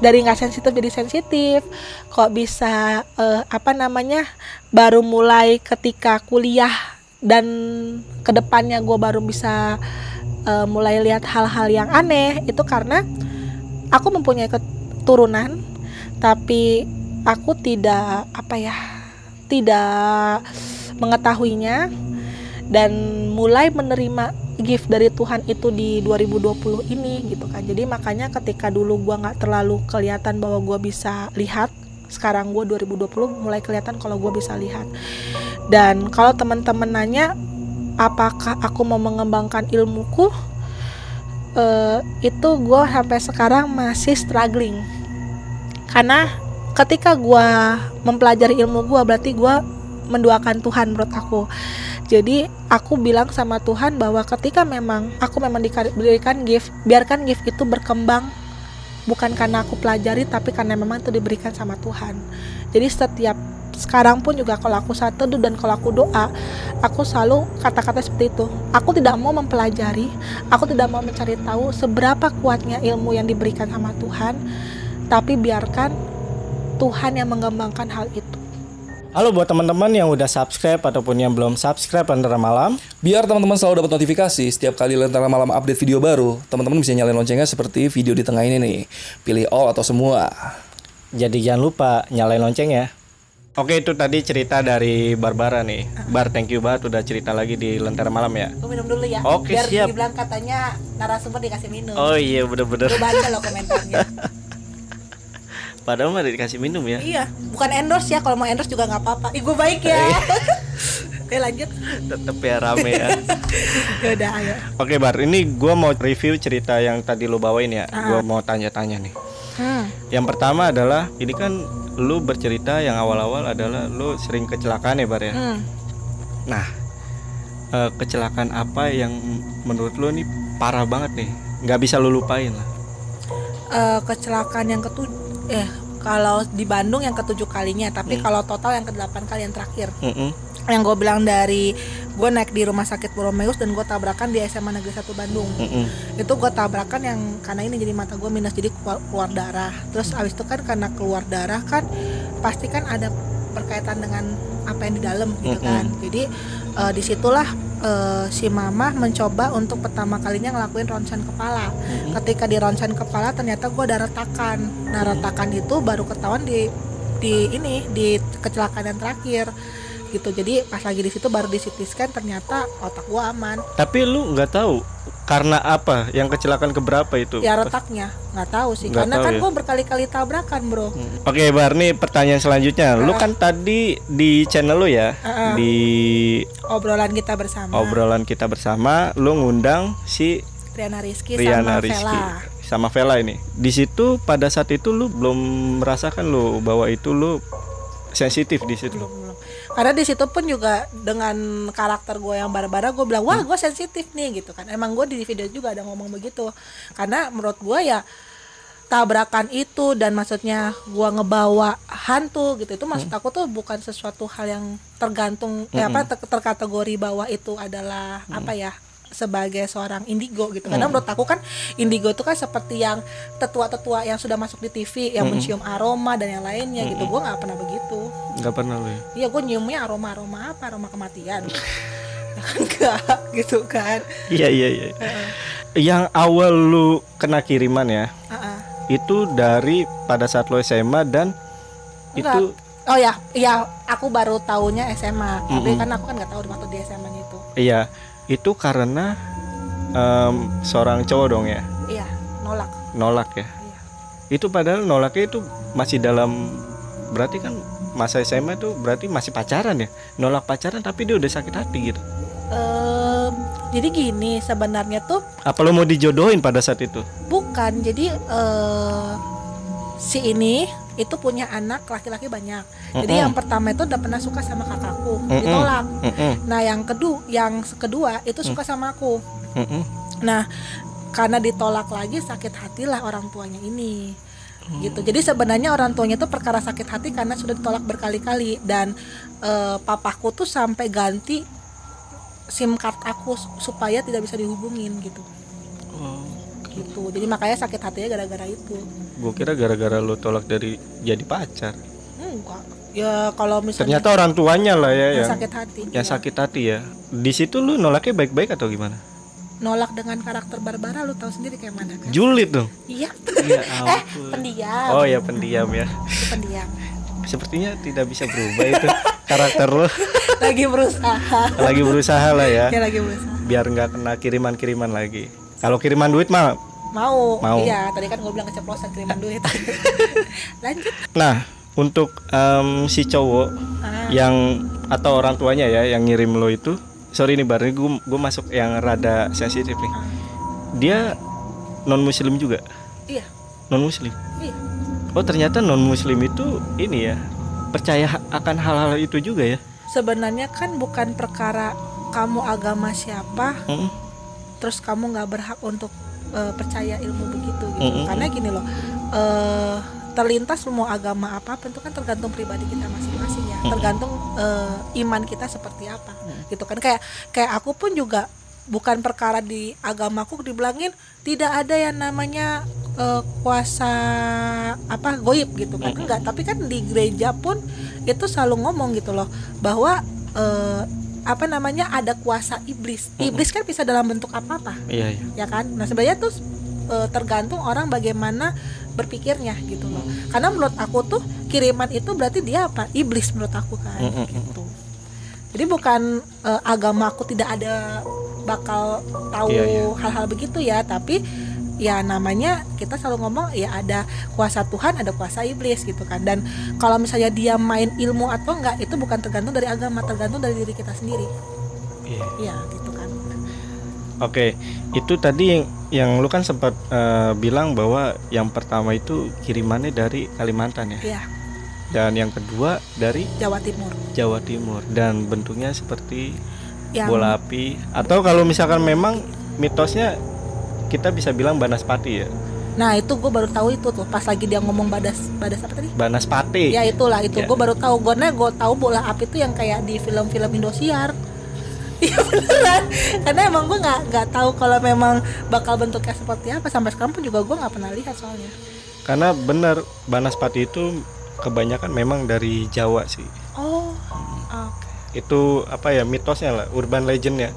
dari gak sensitif jadi sensitif, kok bisa baru mulai ketika kuliah, dan kedepannya gue baru bisa mulai lihat hal-hal yang aneh, itu karena aku mempunyai keturunan, tapi aku tidak mengetahuinya, dan mulai menerima gift dari Tuhan itu di 2020 ini gitu kan. Jadi makanya ketika dulu gue nggak terlalu kelihatan bahwa gue bisa lihat, sekarang gue 2020 mulai kelihatan kalau gue bisa lihat. Dan kalau teman-teman nanya apakah aku mau mengembangkan ilmuku, itu gue sampai sekarang masih struggling. Karena ketika gue mempelajari ilmu gue, berarti gue mendoakan Tuhan menurut aku. Jadi aku bilang sama Tuhan bahwa ketika memang aku memang diberikan gift, biarkan gift itu berkembang, bukan karena aku pelajari, tapi karena memang itu diberikan sama Tuhan. Jadi setiap sekarang pun juga kalau aku saat teduh dan kalau aku doa, aku selalu kata-kata seperti itu. Aku tidak mau mempelajari, aku tidak mau mencari tahu seberapa kuatnya ilmu yang diberikan sama Tuhan, tapi biarkan Tuhan yang mengembangkan hal itu. Halo buat teman-teman yang udah subscribe ataupun yang belum subscribe Lentera Malam. Biar teman-teman selalu dapat notifikasi setiap kali Lentera Malam update video baru, teman-teman bisa nyalain loncengnya seperti video di tengah ini nih. Pilih all atau semua. Jadi jangan lupa nyalain lonceng ya. Oke, itu tadi cerita dari Barbara nih. Bar, thank you banget udah cerita lagi di Lentera Malam ya. Aku minum dulu ya. Oke, biar siap. dibilang katanya narasumber dikasih minum. Oh iya, bener-bener. Gue baca loh komentarnya. Padahal mah dikasih minum ya. Iya, bukan endorse ya. Kalau mau endorse juga nggak apa-apa. Ih, gue baik ya. Oke, lanjut. Tetep ya rame ya. Yaudah, ayo. Oke Bar, ini gue mau review cerita yang tadi lo bawain ya. Gue mau tanya-tanya nih. Yang pertama adalah, ini kan lu bercerita yang awal-awal adalah lu sering kecelakaan ya Bar ya. Nah, kecelakaan apa yang menurut lu nih parah banget nih, nggak bisa lu lupain lah? Kecelakaan yang kalau di Bandung yang ke-7 kalinya, tapi kalau total yang ke-8 kali yang terakhir. Yang gue bilang dari gue naik di rumah sakit Boromeus dan gue tabrakan di SMA Negeri 1 Bandung. Itu gue tabrakan yang karena ini jadi mata gue minus, jadi keluar darah. Terus abis itu kan karena keluar darah kan pasti kan ada berkaitan dengan apa yang di dalam gitu kan. Jadi disitulah si mama mencoba untuk pertama kalinya ngelakuin ronsen kepala. Ketika di ronsen kepala ternyata gue ada retakan. Nah, retakan itu baru ketahuan di kecelakaan yang terakhir gitu. Jadi pas lagi di situ baru di CT scan ternyata otak gue aman. Tapi lu nggak tahu karena apa yang kecelakaan keberapa itu? Ya retaknya nggak tahu sih, Nggak karena tahu kan ya? gue berkali-kali tabrakan bro. Oke Bar, nih pertanyaan selanjutnya. Lu kan tadi di channel lu ya, di Obrolan kita bersama, lu ngundang si Riana Rizky Riana sama Rizky Vela. sama Vela ini. Di situ pada saat itu lu belum merasakan lu bahwa itu lu sensitif di situ. Belum. Karena di situ pun juga dengan karakter gue yang Barbara, gue bilang wah gue sensitif nih gitu kan. Emang gue di video juga ada ngomong begitu. Karena menurut gue ya tabrakan itu dan maksudnya gue ngebawa hantu gitu, itu maksud aku tuh bukan sesuatu hal yang tergantung terkategori bahwa itu adalah apa ya, sebagai seorang indigo gitu. Karena menurut aku kan indigo itu kan seperti yang tetua-tetua yang sudah masuk di TV yang mencium aroma dan yang lainnya gitu. Gue nggak pernah begitu. Nggak pernah lu ya? Iya, gue nyiumnya aroma apa? Aroma kematian. Enggak gitu kan. Iya. Yang awal lu kena kiriman ya, itu dari pada saat lu SMA dan Enggak. itu. Oh ya, aku baru tahunya SMA. Tapi kan aku kan nggak tahu waktu di SMA-nya itu. Iya, itu karena seorang cowok dong ya? Iya, Nolak ya? Iya. Itu padahal nolaknya itu masih dalam, berarti kan masa SMA itu berarti masih pacaran ya? Nolak pacaran tapi dia udah sakit hati gitu. Jadi gini sebenarnya tuh Apa lo mau dijodohin pada saat itu? bukan. Jadi si ini itu punya anak laki-laki banyak. Jadi yang pertama itu udah pernah suka sama kakakku, ditolak. Nah yang kedua itu suka sama aku. Nah karena ditolak lagi sakit hatilah orang tuanya ini. Gitu. Jadi sebenarnya orang tuanya itu perkara sakit hati karena sudah ditolak berkali-kali dan papaku tuh sampai ganti SIM card aku supaya tidak bisa dihubungin gitu. Gitu. Jadi makanya sakit hatinya gara-gara itu. Gue kira gara-gara lo tolak dari jadi pacar. Enggak. Ya kalau misalnya Ternyata orang tuanya lah ya yang sakit hati. yang sakit hati ya. Di situ lu nolaknya baik-baik atau gimana? Nolak dengan karakter Barbara, lu tahu sendiri kayak mana kan? Julid dong. Iya. Ya ampun. Pendiam. Oh ya pendiam ya. Itu pendiam. Sepertinya tidak bisa berubah itu karakter lo. Lagi berusaha. Lagi berusaha lah ya. Ya lagi berusaha. Biar nggak kena kiriman-kiriman lagi. Kalau kiriman duit mah Mau. Mau. Iya, tadi kan gue bilang keceplosan kiriman duit. Lanjut. Nah, untuk si cowok yang atau orang tuanya ya yang ngirim lo itu, sorry nih Bar, gue masuk yang rada sensitif nih. Dia non muslim juga? Iya. Non muslim? Iya. Oh ternyata non muslim itu ini ya, percaya akan hal-hal itu juga ya? Sebenarnya kan bukan perkara kamu agama siapa, Mm-mm. terus kamu nggak berhak untuk percaya ilmu begitu gitu. Mm-mm. Karena gini loh, terlintas semua agama apapun itu kan tergantung pribadi kita masing-masing ya, tergantung iman kita seperti apa gitu kan. Kayak aku pun juga bukan perkara di agamaku dibilangin tidak ada yang namanya kuasa apa goib gitu kan, enggak. Tapi kan di gereja pun itu selalu ngomong gitu loh bahwa apa namanya ada kuasa iblis. Iblis kan bisa dalam bentuk apa-apa. Iya, iya. Ya kan. Nah sebenarnya tuh tergantung orang bagaimana berpikirnya gitu loh. Karena menurut aku tuh kiriman itu berarti dia apa? Iblis menurut aku kan gitu. Jadi bukan agama aku tidak ada bakal tahu hal-hal begitu ya, tapi ya namanya kita selalu ngomong ya ada kuasa Tuhan, ada kuasa iblis gitu kan. Dan kalau misalnya dia main ilmu atau enggak itu bukan tergantung dari agama, tergantung dari diri kita sendiri. Iya gitu kan. Oke, itu tadi yang lu kan sempat bilang bahwa yang pertama itu kirimannya dari Kalimantan ya. Iya. Dan yang kedua dari Jawa Timur. Jawa Timur dan bentuknya seperti Yang bola api, atau kalau misalkan memang mitosnya kita bisa bilang Banaspati ya. Nah itu gue baru tahu itu tuh pas lagi dia ngomong badas apa tadi? Banaspati. Ya itulah itu Ya. gue baru tahu. Gue tahu bola api itu yang kayak di film-film Indosiar. Iya beneran. Karena emang gue nggak tahu kalau memang bakal bentuknya seperti apa. Sampai sekarang pun juga gue nggak pernah lihat soalnya. Karena benar Banaspati itu kebanyakan memang dari Jawa sih. Oh, oke. Itu apa ya mitosnya lah, urban legendnya.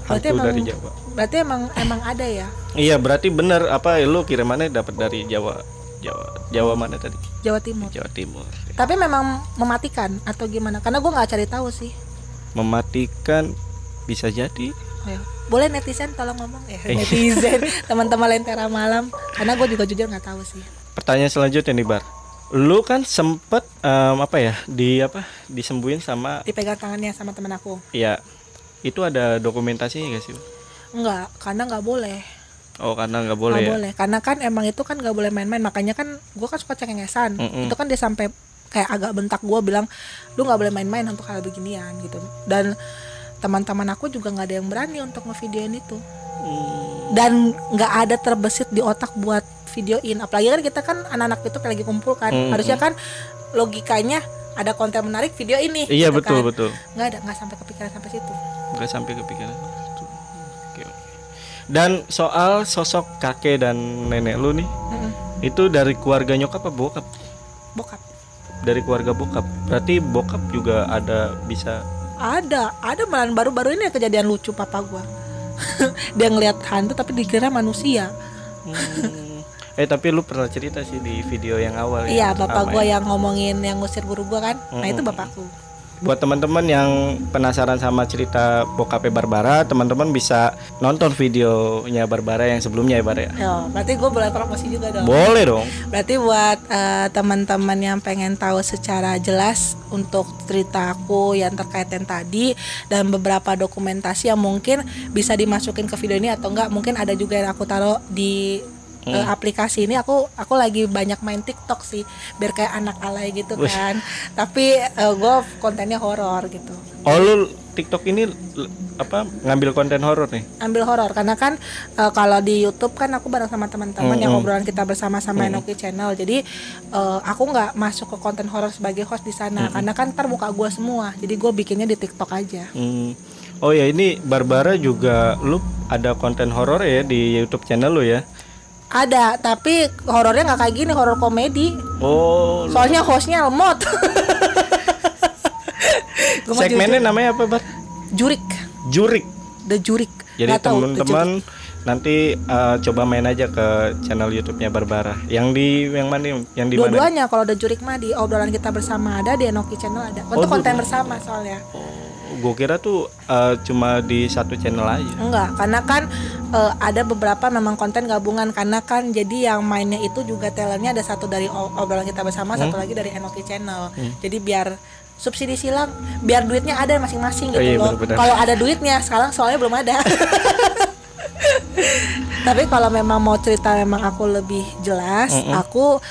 Berarti Hantu emang, dari Jawa. berarti emang ada ya. Iya berarti benar apa lu kirimannya dapat dari Jawa mana tadi? Jawa Timur. Jawa Timur. Tapi memang mematikan atau gimana? Karena gue nggak cari tahu sih. Mematikan bisa jadi. Ayo. Boleh netizen tolong ngomong ya netizen teman-teman Lentera Malam. Karena gue juga jujur nggak tahu sih. Pertanyaan selanjutnya nih Bar. Lu kan sempet disembuhin sama Dipegang tangannya sama teman aku. ya itu ada dokumentasinya gak sih? Enggak, karena nggak boleh. Oh karena nggak boleh Nggak ya? boleh, karena kan emang itu kan nggak boleh main-main. Makanya kan gue kan suka cengengesan. Itu kan dia sampai kayak agak bentak gue bilang, lu nggak boleh main-main untuk hal beginian gitu. Dan teman-teman aku juga nggak ada yang berani untuk ngevideoin itu. Dan nggak ada terbesit di otak buat videoin. Apalagi kan kita kan anak-anak itu lagi kumpul kan. Harusnya kan logikanya ada konten menarik video ini. Iya gitu betul kan. betul. Nggak sampai kepikiran sampai situ. Nggak sampai kepikiran. Oke. Dan soal sosok kakek dan nenek lu nih, itu dari keluarga nyokap apa bokap? Bokap. Dari keluarga bokap. Berarti bokap juga ada bisa. Ada malah baru-baru ini kejadian lucu papa gua. Dia ngelihat hantu tapi dikira manusia. Tapi lu pernah cerita sih di video yang awal. Iya, ya, bapak sama gua ya. yang ngomongin yang ngusir guru gua kan. Nah, itu bapakku. Buat teman-teman yang penasaran sama cerita bokapnya Barbara, teman-teman bisa nonton videonya Barbara yang sebelumnya ya Bar ya. Yo, berarti gua boleh promosi juga dong. Boleh dong. Berarti buat teman-teman yang pengen tahu secara jelas untuk cerita aku yang terkait yang tadi dan beberapa dokumentasi yang mungkin bisa dimasukin ke video ini atau enggak, mungkin ada juga yang aku taruh di aplikasi ini. Aku lagi banyak main TikTok sih biar kayak anak alay gitu kan. Tapi gue kontennya horor gitu. Oh lu TikTok ini ngambil konten horor nih? Ambil horor karena kan kalau di YouTube kan aku bareng sama teman-teman yang obrolan kita bersama-sama Enoki Channel. Jadi aku nggak masuk ke konten horor sebagai host di sana karena kan ntar muka gue semua. Jadi gue bikinnya di TikTok aja. Oh ya ini Barbara juga lu ada konten horor ya di YouTube channel lu ya? Ada, tapi horornya nggak kayak gini, horor komedi. Oh. Soalnya hostnya lemot. Segmennya namanya apa Bar? Jurik. Jurik. The Jurik. Jadi Nggak tahu, The teman-teman Jurik. nanti coba main aja ke channel YouTube-nya Barbara. Yang mana? Yang di mana? Dua-duanya kalau The Jurik mah di obrolan kita bersama ada, di Enoki Channel ada. Untuk konten bersama soalnya. Gue kira tuh cuma di satu channel aja. Enggak, karena kan ada beberapa memang konten gabungan. Karena kan jadi yang mainnya itu juga talentnya ada satu dari obrolan kita bersama, satu lagi dari Enoki Channel. Jadi biar subsidi silang, biar duitnya ada masing-masing gitu loh. Kalau ada duitnya, sekarang soalnya belum ada. Tapi kalau memang mau cerita memang aku lebih jelas, aku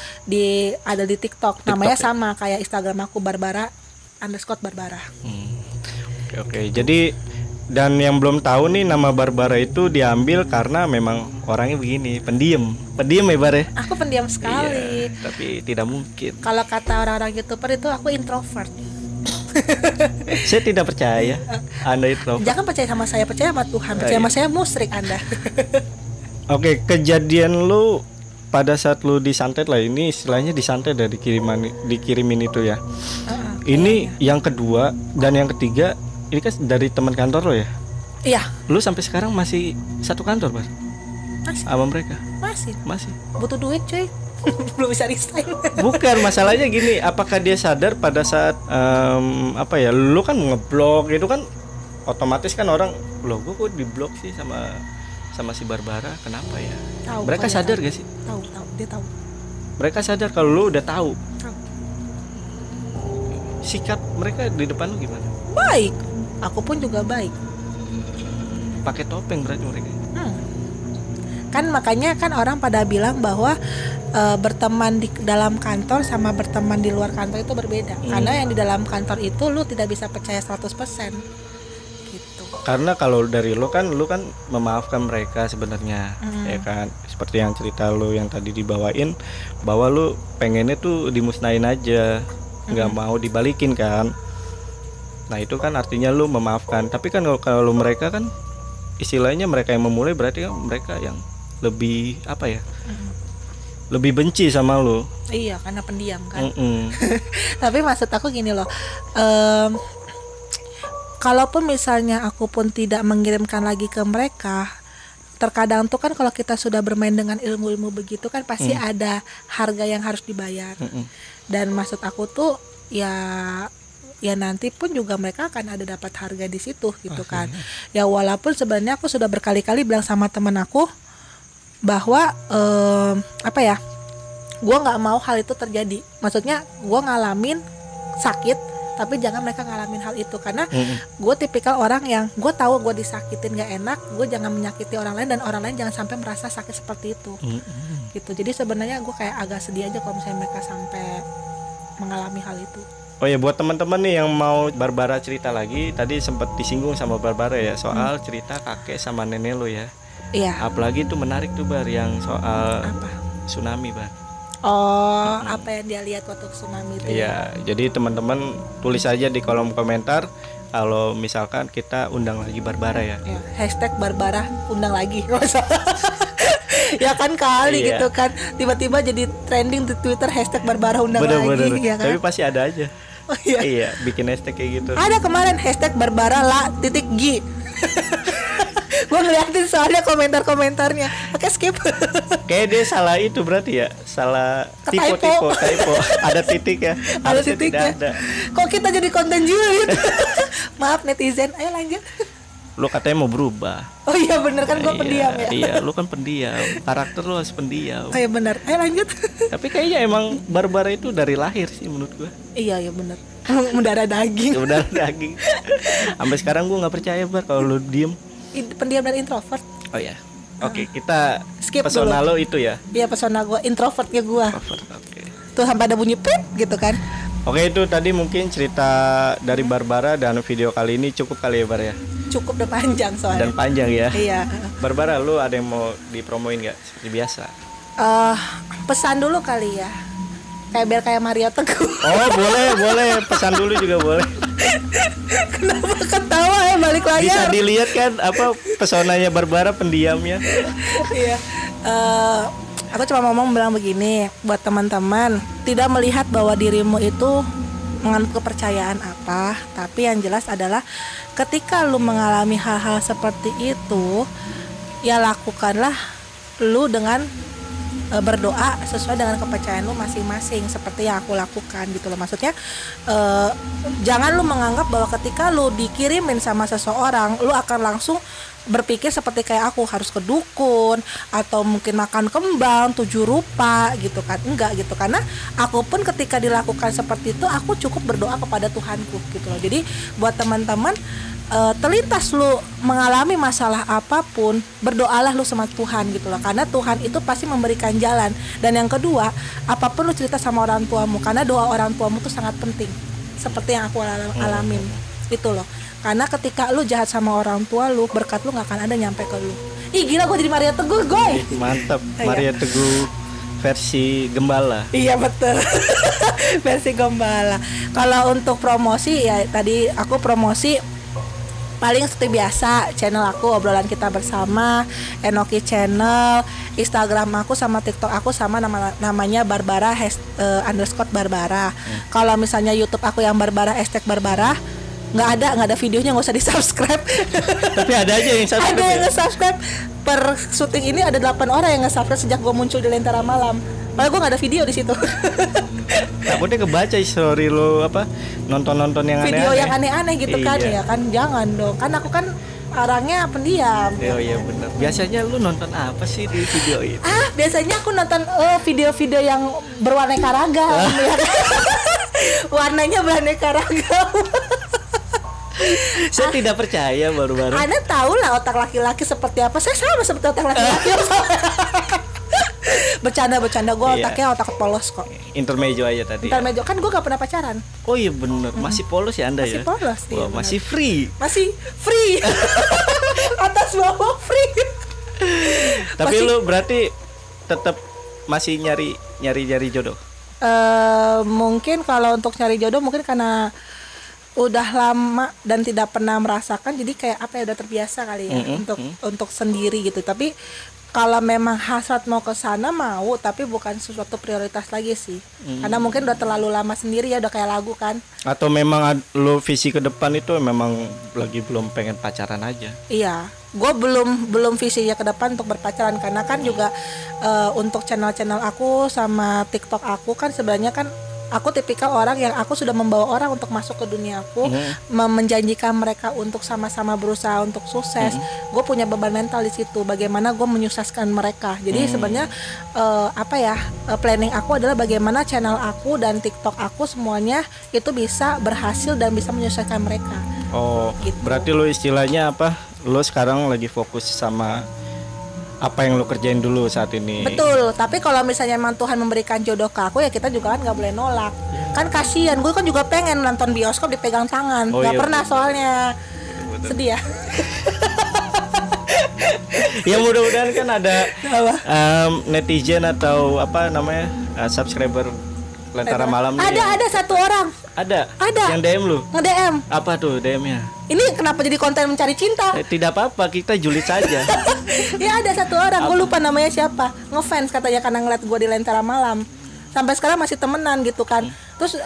ada di TikTok. Namanya sama kayak Instagram aku Barbara_Barbara. Oke. Jadi Dan yang belum tahu nih, nama Barbara itu diambil karena memang orangnya begini, pendiam ya Bar ya. Aku pendiam sekali. Iya, tapi tidak mungkin. Kalau kata orang-orang YouTuber itu aku introvert. Saya tidak percaya Anda introvert. Jangan percaya sama saya, percaya sama Tuhan. Percaya sama saya, musyrik Anda. Oke, kejadian lu pada saat lu disantet lah, ini istilahnya disantet dari dikirimin itu ya. Ini yang kedua dan yang ketiga, ini kan dari teman kantor lo ya? Iya. Lu sampai sekarang masih satu kantor, Bar? Masih. Sama mereka? Masih. Butuh duit, cuy. Belum bisa resign. Bukan, masalahnya gini, apakah dia sadar pada saat lu kan ngeblok itu kan otomatis kan orang, loh gue kok diblok sih sama si Barbara, kenapa ya? Tahu, mereka sadar gak sih? Tahu, dia tahu. Mereka sadar kalau lu udah tahu. Tahu. Sikap mereka di depan lu gimana? Baik. Aku pun juga baik. Pakai topeng berarti mereka. Kan makanya kan orang pada bilang bahwa berteman di dalam kantor sama berteman di luar kantor itu berbeda. Karena yang di dalam kantor itu lu tidak bisa percaya 100%. Gitu. Karena kalau dari lu kan memaafkan mereka sebenarnya, ya kan? Seperti yang cerita lu yang tadi dibawain, bahwa lu pengennya tuh dimusnahin aja, nggak mau dibalikin kan? Nah itu kan artinya lu memaafkan. Tapi kan kalau mereka kan istilahnya mereka yang memulai, berarti kan mereka yang lebih apa ya? Lebih benci sama lu. Iya, karena pendiam kan. Tapi maksud aku gini loh. Kalaupun misalnya aku pun tidak mengirimkan lagi ke mereka, terkadang tuh kan kalau kita sudah bermain dengan ilmu-ilmu begitu kan pasti ada harga yang harus dibayar. Dan maksud aku tuh ya nanti pun juga mereka akan ada dapat harga di situ gitu kan. Ya walaupun sebenarnya aku sudah berkali-kali bilang sama temen aku bahwa gue nggak mau hal itu terjadi. Maksudnya gue ngalamin sakit, tapi jangan mereka ngalamin hal itu, karena gue tipikal orang yang gue tahu gue disakitin gak enak, gue jangan menyakiti orang lain dan orang lain jangan sampai merasa sakit seperti itu. Gitu. Jadi sebenarnya gue kayak agak sedih aja kalau misalnya mereka sampai mengalami hal itu. Oh ya, buat teman-teman nih yang mau Barbara cerita lagi, tadi sempat disinggung sama Barbara ya soal cerita kakek sama nenek lo ya. Iya. Apalagi itu menarik tuh Bar, yang soal tsunami Bar. Oh, apa yang dia lihat waktu tsunami itu? Iya, jadi teman-teman tulis aja di kolom komentar kalau misalkan kita undang lagi Barbara ya. Hashtag Barbara undang lagi. Ya kan kali gitu kan, tiba-tiba jadi trending di Twitter hashtag Barbara undang lagi. Ya kan? Tapi pasti ada aja. Oh iya, bikin hashtag kayak gitu. Ada kemarin hashtag Barbara _G. Gue ngeliatin soalnya komentar-komentarnya. Oke, skip. Kayak dia salah itu berarti ya, salah typo. Ada titik ya. Ada titiknya. Kok kita jadi konten julid? Maaf netizen. Ayo lanjut. Lu katanya mau berubah. Oh iya bener kan, gue pendiam ya. Iya, lu kan pendiam. Karakter lu harus pendiam. Oh iya bener. Ayo lanjut. Tapi kayaknya emang Barbara itu dari lahir sih menurut gue. Iya bener. Mendarah daging. Mendarah daging. Sampai sekarang gue nggak percaya Bar kalau lu diem. Pendiam dan introvert. Oh ya. Oke, kita skip pesona dulu. Lo itu ya. Iya, pesona gue, introvertnya gue. Oke. Tuh sampai ada bunyi pip gitu kan. Oke, itu tadi mungkin cerita dari Barbara, dan video kali ini cukup kali ya Bar ya. Cukup, udah panjang soalnya. Dan panjang ya. Iya. Barbara, lu ada yang mau dipromoin nggak seperti biasa? Pesan dulu kali ya. Biar kayak Mario Teguh. Oh boleh, pesan dulu juga boleh. Kenapa ketawa ya, balik layar? Bisa dilihat kan apa pesonanya Barbara, pendiamnya. Iya. Aku cuma ngomong bilang begini buat teman-teman, tidak melihat bahwa dirimu itu menganut kepercayaan apa, tapi yang jelas adalah ketika lu mengalami hal-hal seperti itu, ya lakukanlah lu dengan berdoa sesuai dengan kepercayaan lu masing-masing, seperti yang aku lakukan gitu loh. Maksudnya jangan lu menganggap bahwa ketika lu dikirimin sama seseorang lu akan langsung berpikir seperti kayak aku harus ke dukun atau mungkin makan kembang 7 rupa gitu kan. Enggak gitu, karena aku pun ketika dilakukan seperti itu aku cukup berdoa kepada Tuhanku gitu loh. Jadi buat teman-teman, terlintas lu mengalami masalah apapun, berdoalah lu sama Tuhan gitu loh, karena Tuhan itu pasti memberikan jalan. Dan yang kedua, apapun lu cerita sama orang tuamu, karena doa orang tuamu tuh sangat penting, seperti yang aku alamin itu loh. Karena ketika lu jahat sama orang tua lu, berkat lu nggak akan ada nyampe ke lu. Ih gila, gue jadi Maria Teguh, goy. Mantap, Maria Teguh versi gembala. Iya betul. Versi gembala. Kalau untuk promosi ya tadi aku promosi paling seperti biasa, channel aku obrolan kita bersama, Enoki channel, Instagram aku sama TikTok aku sama namanya Barbara _ Barbara. Kalau misalnya YouTube aku yang Barbara #Barbara nggak ada videonya, nggak usah di subscribe. Tapi ada aja yang subscribe. Ada yang nge-subscribe. Per syuting ini ada 8 orang yang nge-subscribe sejak gue muncul di Lentera Malam. Padahal gue nggak ada video di situ. Takutnya kebaca story lo apa nonton yang video aneh-aneh. yang aneh-aneh gitu kan Iya. ya kan, jangan dong. Kan aku kan orangnya pendiam. Oh iya benar. Biasanya lu nonton apa sih di video itu? Biasanya aku nonton video-video yang berwarna ragam ya. Warnanya beraneka ragam. Saya tidak percaya baru-baru. Anda tahu lah otak laki-laki seperti apa. Saya sama seperti otak laki-laki. Bercanda gue Iya. otaknya otak polos kok. Intermezzo aja tadi. Intermezzo kan gue gak pernah pacaran. Oh iya bener, masih polos ya Anda Masih ya? polos, iya, Wah, bener. masih free. Masih free. Atas bawah free. Tapi Masih- lu berarti tetap masih nyari jodoh. Mungkin kalau untuk cari jodoh mungkin karena udah lama dan tidak pernah merasakan, jadi kayak apa ya, udah terbiasa kali ya untuk sendiri gitu. Tapi kalau memang hasrat mau ke sana mau, tapi bukan sesuatu prioritas lagi sih. Karena mungkin udah terlalu lama sendiri ya, udah kayak lagu kan. Atau memang lu visi ke depan itu memang lagi belum pengen pacaran aja? Iya, gue belum visinya ke depan untuk berpacaran, karena kan juga untuk channel aku sama TikTok aku kan sebenarnya kan aku tipikal orang yang aku sudah membawa orang untuk masuk ke dunia aku, menjanjikan mereka untuk sama-sama berusaha untuk sukses. Gue punya beban mental di situ, bagaimana gue menyukseskan mereka. Jadi sebenarnya planning aku adalah bagaimana channel aku dan TikTok aku semuanya itu bisa berhasil dan bisa menyukseskan mereka. Oh, Gitu. berarti lu istilahnya apa? Lu sekarang lagi fokus sama apa yang lu kerjain dulu saat ini. Betul, tapi kalau misalnya memang Tuhan memberikan jodoh ke aku ya kita juga kan nggak boleh nolak. Kan kasihan, gue kan juga pengen nonton bioskop dipegang tangan, Oh, nggak iya, pernah betul. soalnya. Sedih ya. Ya mudah-mudahan kan ada Apa? netizen atau apa namanya subscriber Lentera Malam nih. Ada satu orang Ada. Ada. Yang DM lu. nge-DM. Apa tuh DM-nya? Ini kenapa jadi konten mencari cinta? Tidak apa-apa, kita julid saja. Ya ada satu orang, gue lupa namanya siapa. Ngefans katanya karena ngeliat gue di Lentera Malam. Sampai sekarang masih temenan gitu kan. Terus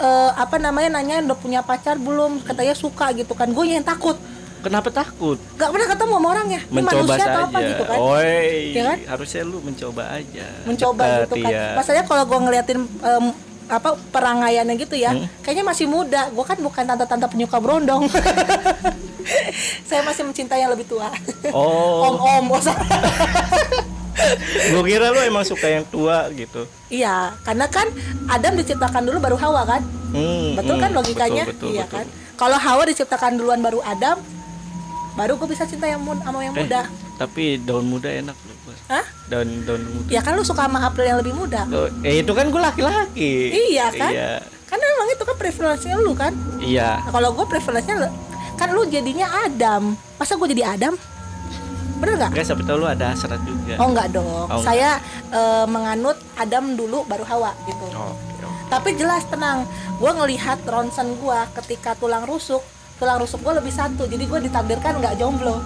nanya udah punya pacar belum? Katanya suka gitu kan. Gue yang takut. Kenapa takut? Gak pernah ketemu sama orangnya. Ini Mencoba manusia saja. atau apa gitu kan? Oi, Ya kan? harusnya lu mencoba aja. Mencoba Dekat, gitu kan. iya. Masalahnya kalau gue ngeliatin perangaiannya gitu ya, kayaknya masih muda. Gue kan bukan tante-tante penyuka berondong. Saya masih mencintai yang lebih tua. Oh, Om-om. gua kira lu emang suka yang tua gitu. Iya, karena kan Adam diciptakan dulu baru Hawa kan. Betul kan logikanya? betul, Iya betul. kan. Kalau Hawa diciptakan duluan baru Adam, baru gue bisa cinta sama yang muda. Tapi daun muda enak loh. Bar. Hah? Daun muda. Ya kan lu suka sama April yang lebih muda. Oh, itu kan gua laki-laki. Iya kan? Iya. Kan memang itu kan preferensinya lu kan. Iya. Nah, kalau gue preferensinya kan lu jadinya Adam. Masa gue jadi Adam? Bener nggak? Enggak, siapa tahu lu ada hasrat juga. Oh enggak dong. Oh, Saya menganut Adam dulu baru Hawa gitu. Oh, oke. Tapi jelas tenang, gue ngelihat ronsen gue ketika tulang rusuk gue lebih satu, jadi gue ditakdirkan nggak jomblo.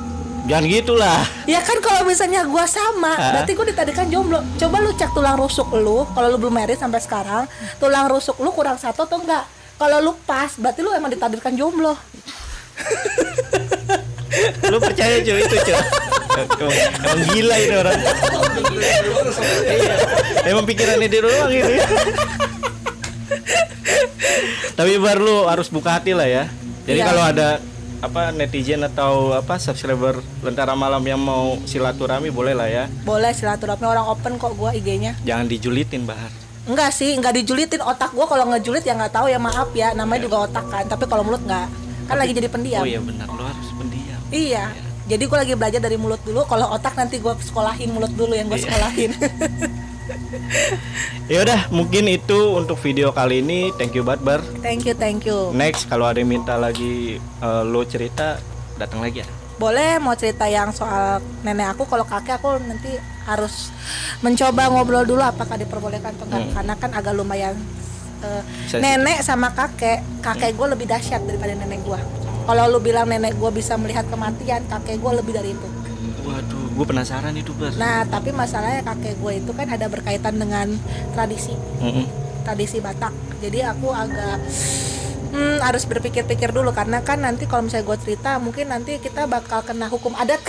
Jangan gitulah. Ya kan kalau misalnya gue sama, berarti gue ditakdirkan jomblo. Coba lu cek tulang rusuk lu, kalau lu belum married sampai sekarang, tulang rusuk lu kurang satu atau enggak? Kalau lu pas, berarti lu emang ditakdirkan jomblo. Lu percaya cuy itu cuy? Emang gila ini orang. Iya. Emang pikirannya dia doang gitu ya. Tapi baru lu harus buka hati lah ya. Jadi Iya. kalau ada netizen atau subscriber Lentera Malam yang mau silaturahmi boleh lah ya. Boleh silaturahmi, orang open kok gue IG-nya. Jangan dijulitin, Bahar. Enggak sih, enggak dijulitin. Otak gue kalau ngejulit ya nggak tahu ya, maaf ya, namanya juga otak kan. Tapi kalau mulut nggak, kan lagi jadi pendiam. Oh iya benar, lu harus pendiam. Iya. Jadi gue lagi belajar dari mulut dulu. Kalau otak nanti gue sekolahin mulut dulu yang gue Iya. sekolahin. Ya udah, mungkin itu untuk video kali ini. Thank you banget, Bar. Thank you. Next kalau ada yang minta lagi lo cerita, datang lagi ya. Boleh mau cerita yang soal nenek aku, kalau kakek aku nanti harus mencoba ngobrol dulu apakah diperbolehkan atau enggak. Karena kan agak lumayan nenek sama kakek gue lebih dahsyat daripada nenek gue. Kalau lu bilang nenek gue bisa melihat kematian, kakek gue lebih dari itu. Waduh, gue penasaran itu, Bar. Nah, tapi masalahnya kakek gue itu kan ada berkaitan dengan tradisi, tradisi Batak. Jadi aku agak harus berpikir-pikir dulu, karena kan nanti kalau misalnya gue cerita, mungkin nanti kita bakal kena hukum adat.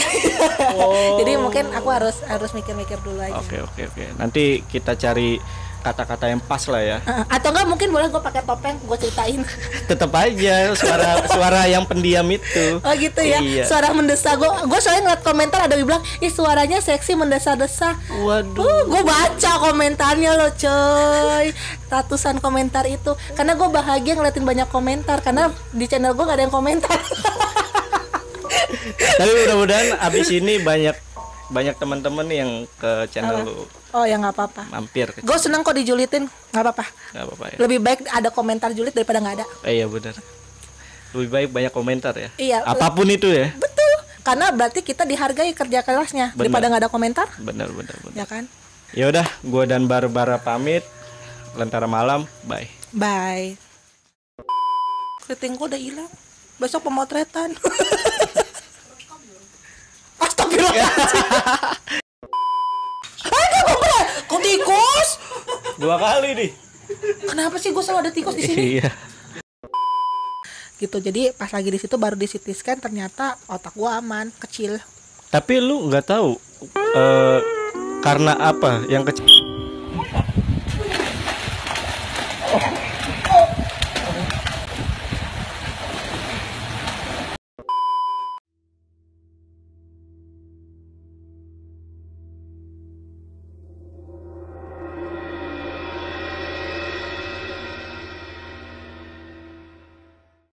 Jadi mungkin aku harus mikir-mikir dulu aja. Oke. Nanti kita cari kata-kata yang pas lah ya. Atau enggak mungkin boleh gue pakai topeng, gue ceritain. Tetap aja suara yang pendiam itu. Oh gitu ya. Iya. Suara mendesah. Gue soalnya ngeliat komentar ada yang bilang, ih suaranya seksi mendesah-desah. Waduh. Gue baca komentarnya loh coy, ratusan komentar itu. Karena gue bahagia ngeliatin banyak komentar, karena di channel gue gak ada yang komentar. Tapi mudah-mudahan abis ini banyak teman-teman yang ke channel lu. Oh ya nggak apa-apa. Mampir. Gue seneng kok dijulitin, nggak apa-apa. Nggak apa-apa ya. Lebih baik ada komentar julid daripada nggak ada. Iya benar. Lebih baik banyak komentar ya. Iya. Apapun itu ya. Betul. Karena berarti kita dihargai kerja kerasnya daripada nggak ada komentar. Benar. Ya kan. Ya udah, gua dan Barbara pamit. Lentera malam, bye. Bye. Keritingku udah hilang. Besok pemotretan. Astagfirullahaladzim. Kok tikus? 2 kali nih. Kenapa sih gue selalu ada tikus di sini? Iya. Gitu, jadi pas lagi di situ baru di CT scan ternyata otak gue aman, kecil. Tapi lu nggak tahu karena apa yang kecil?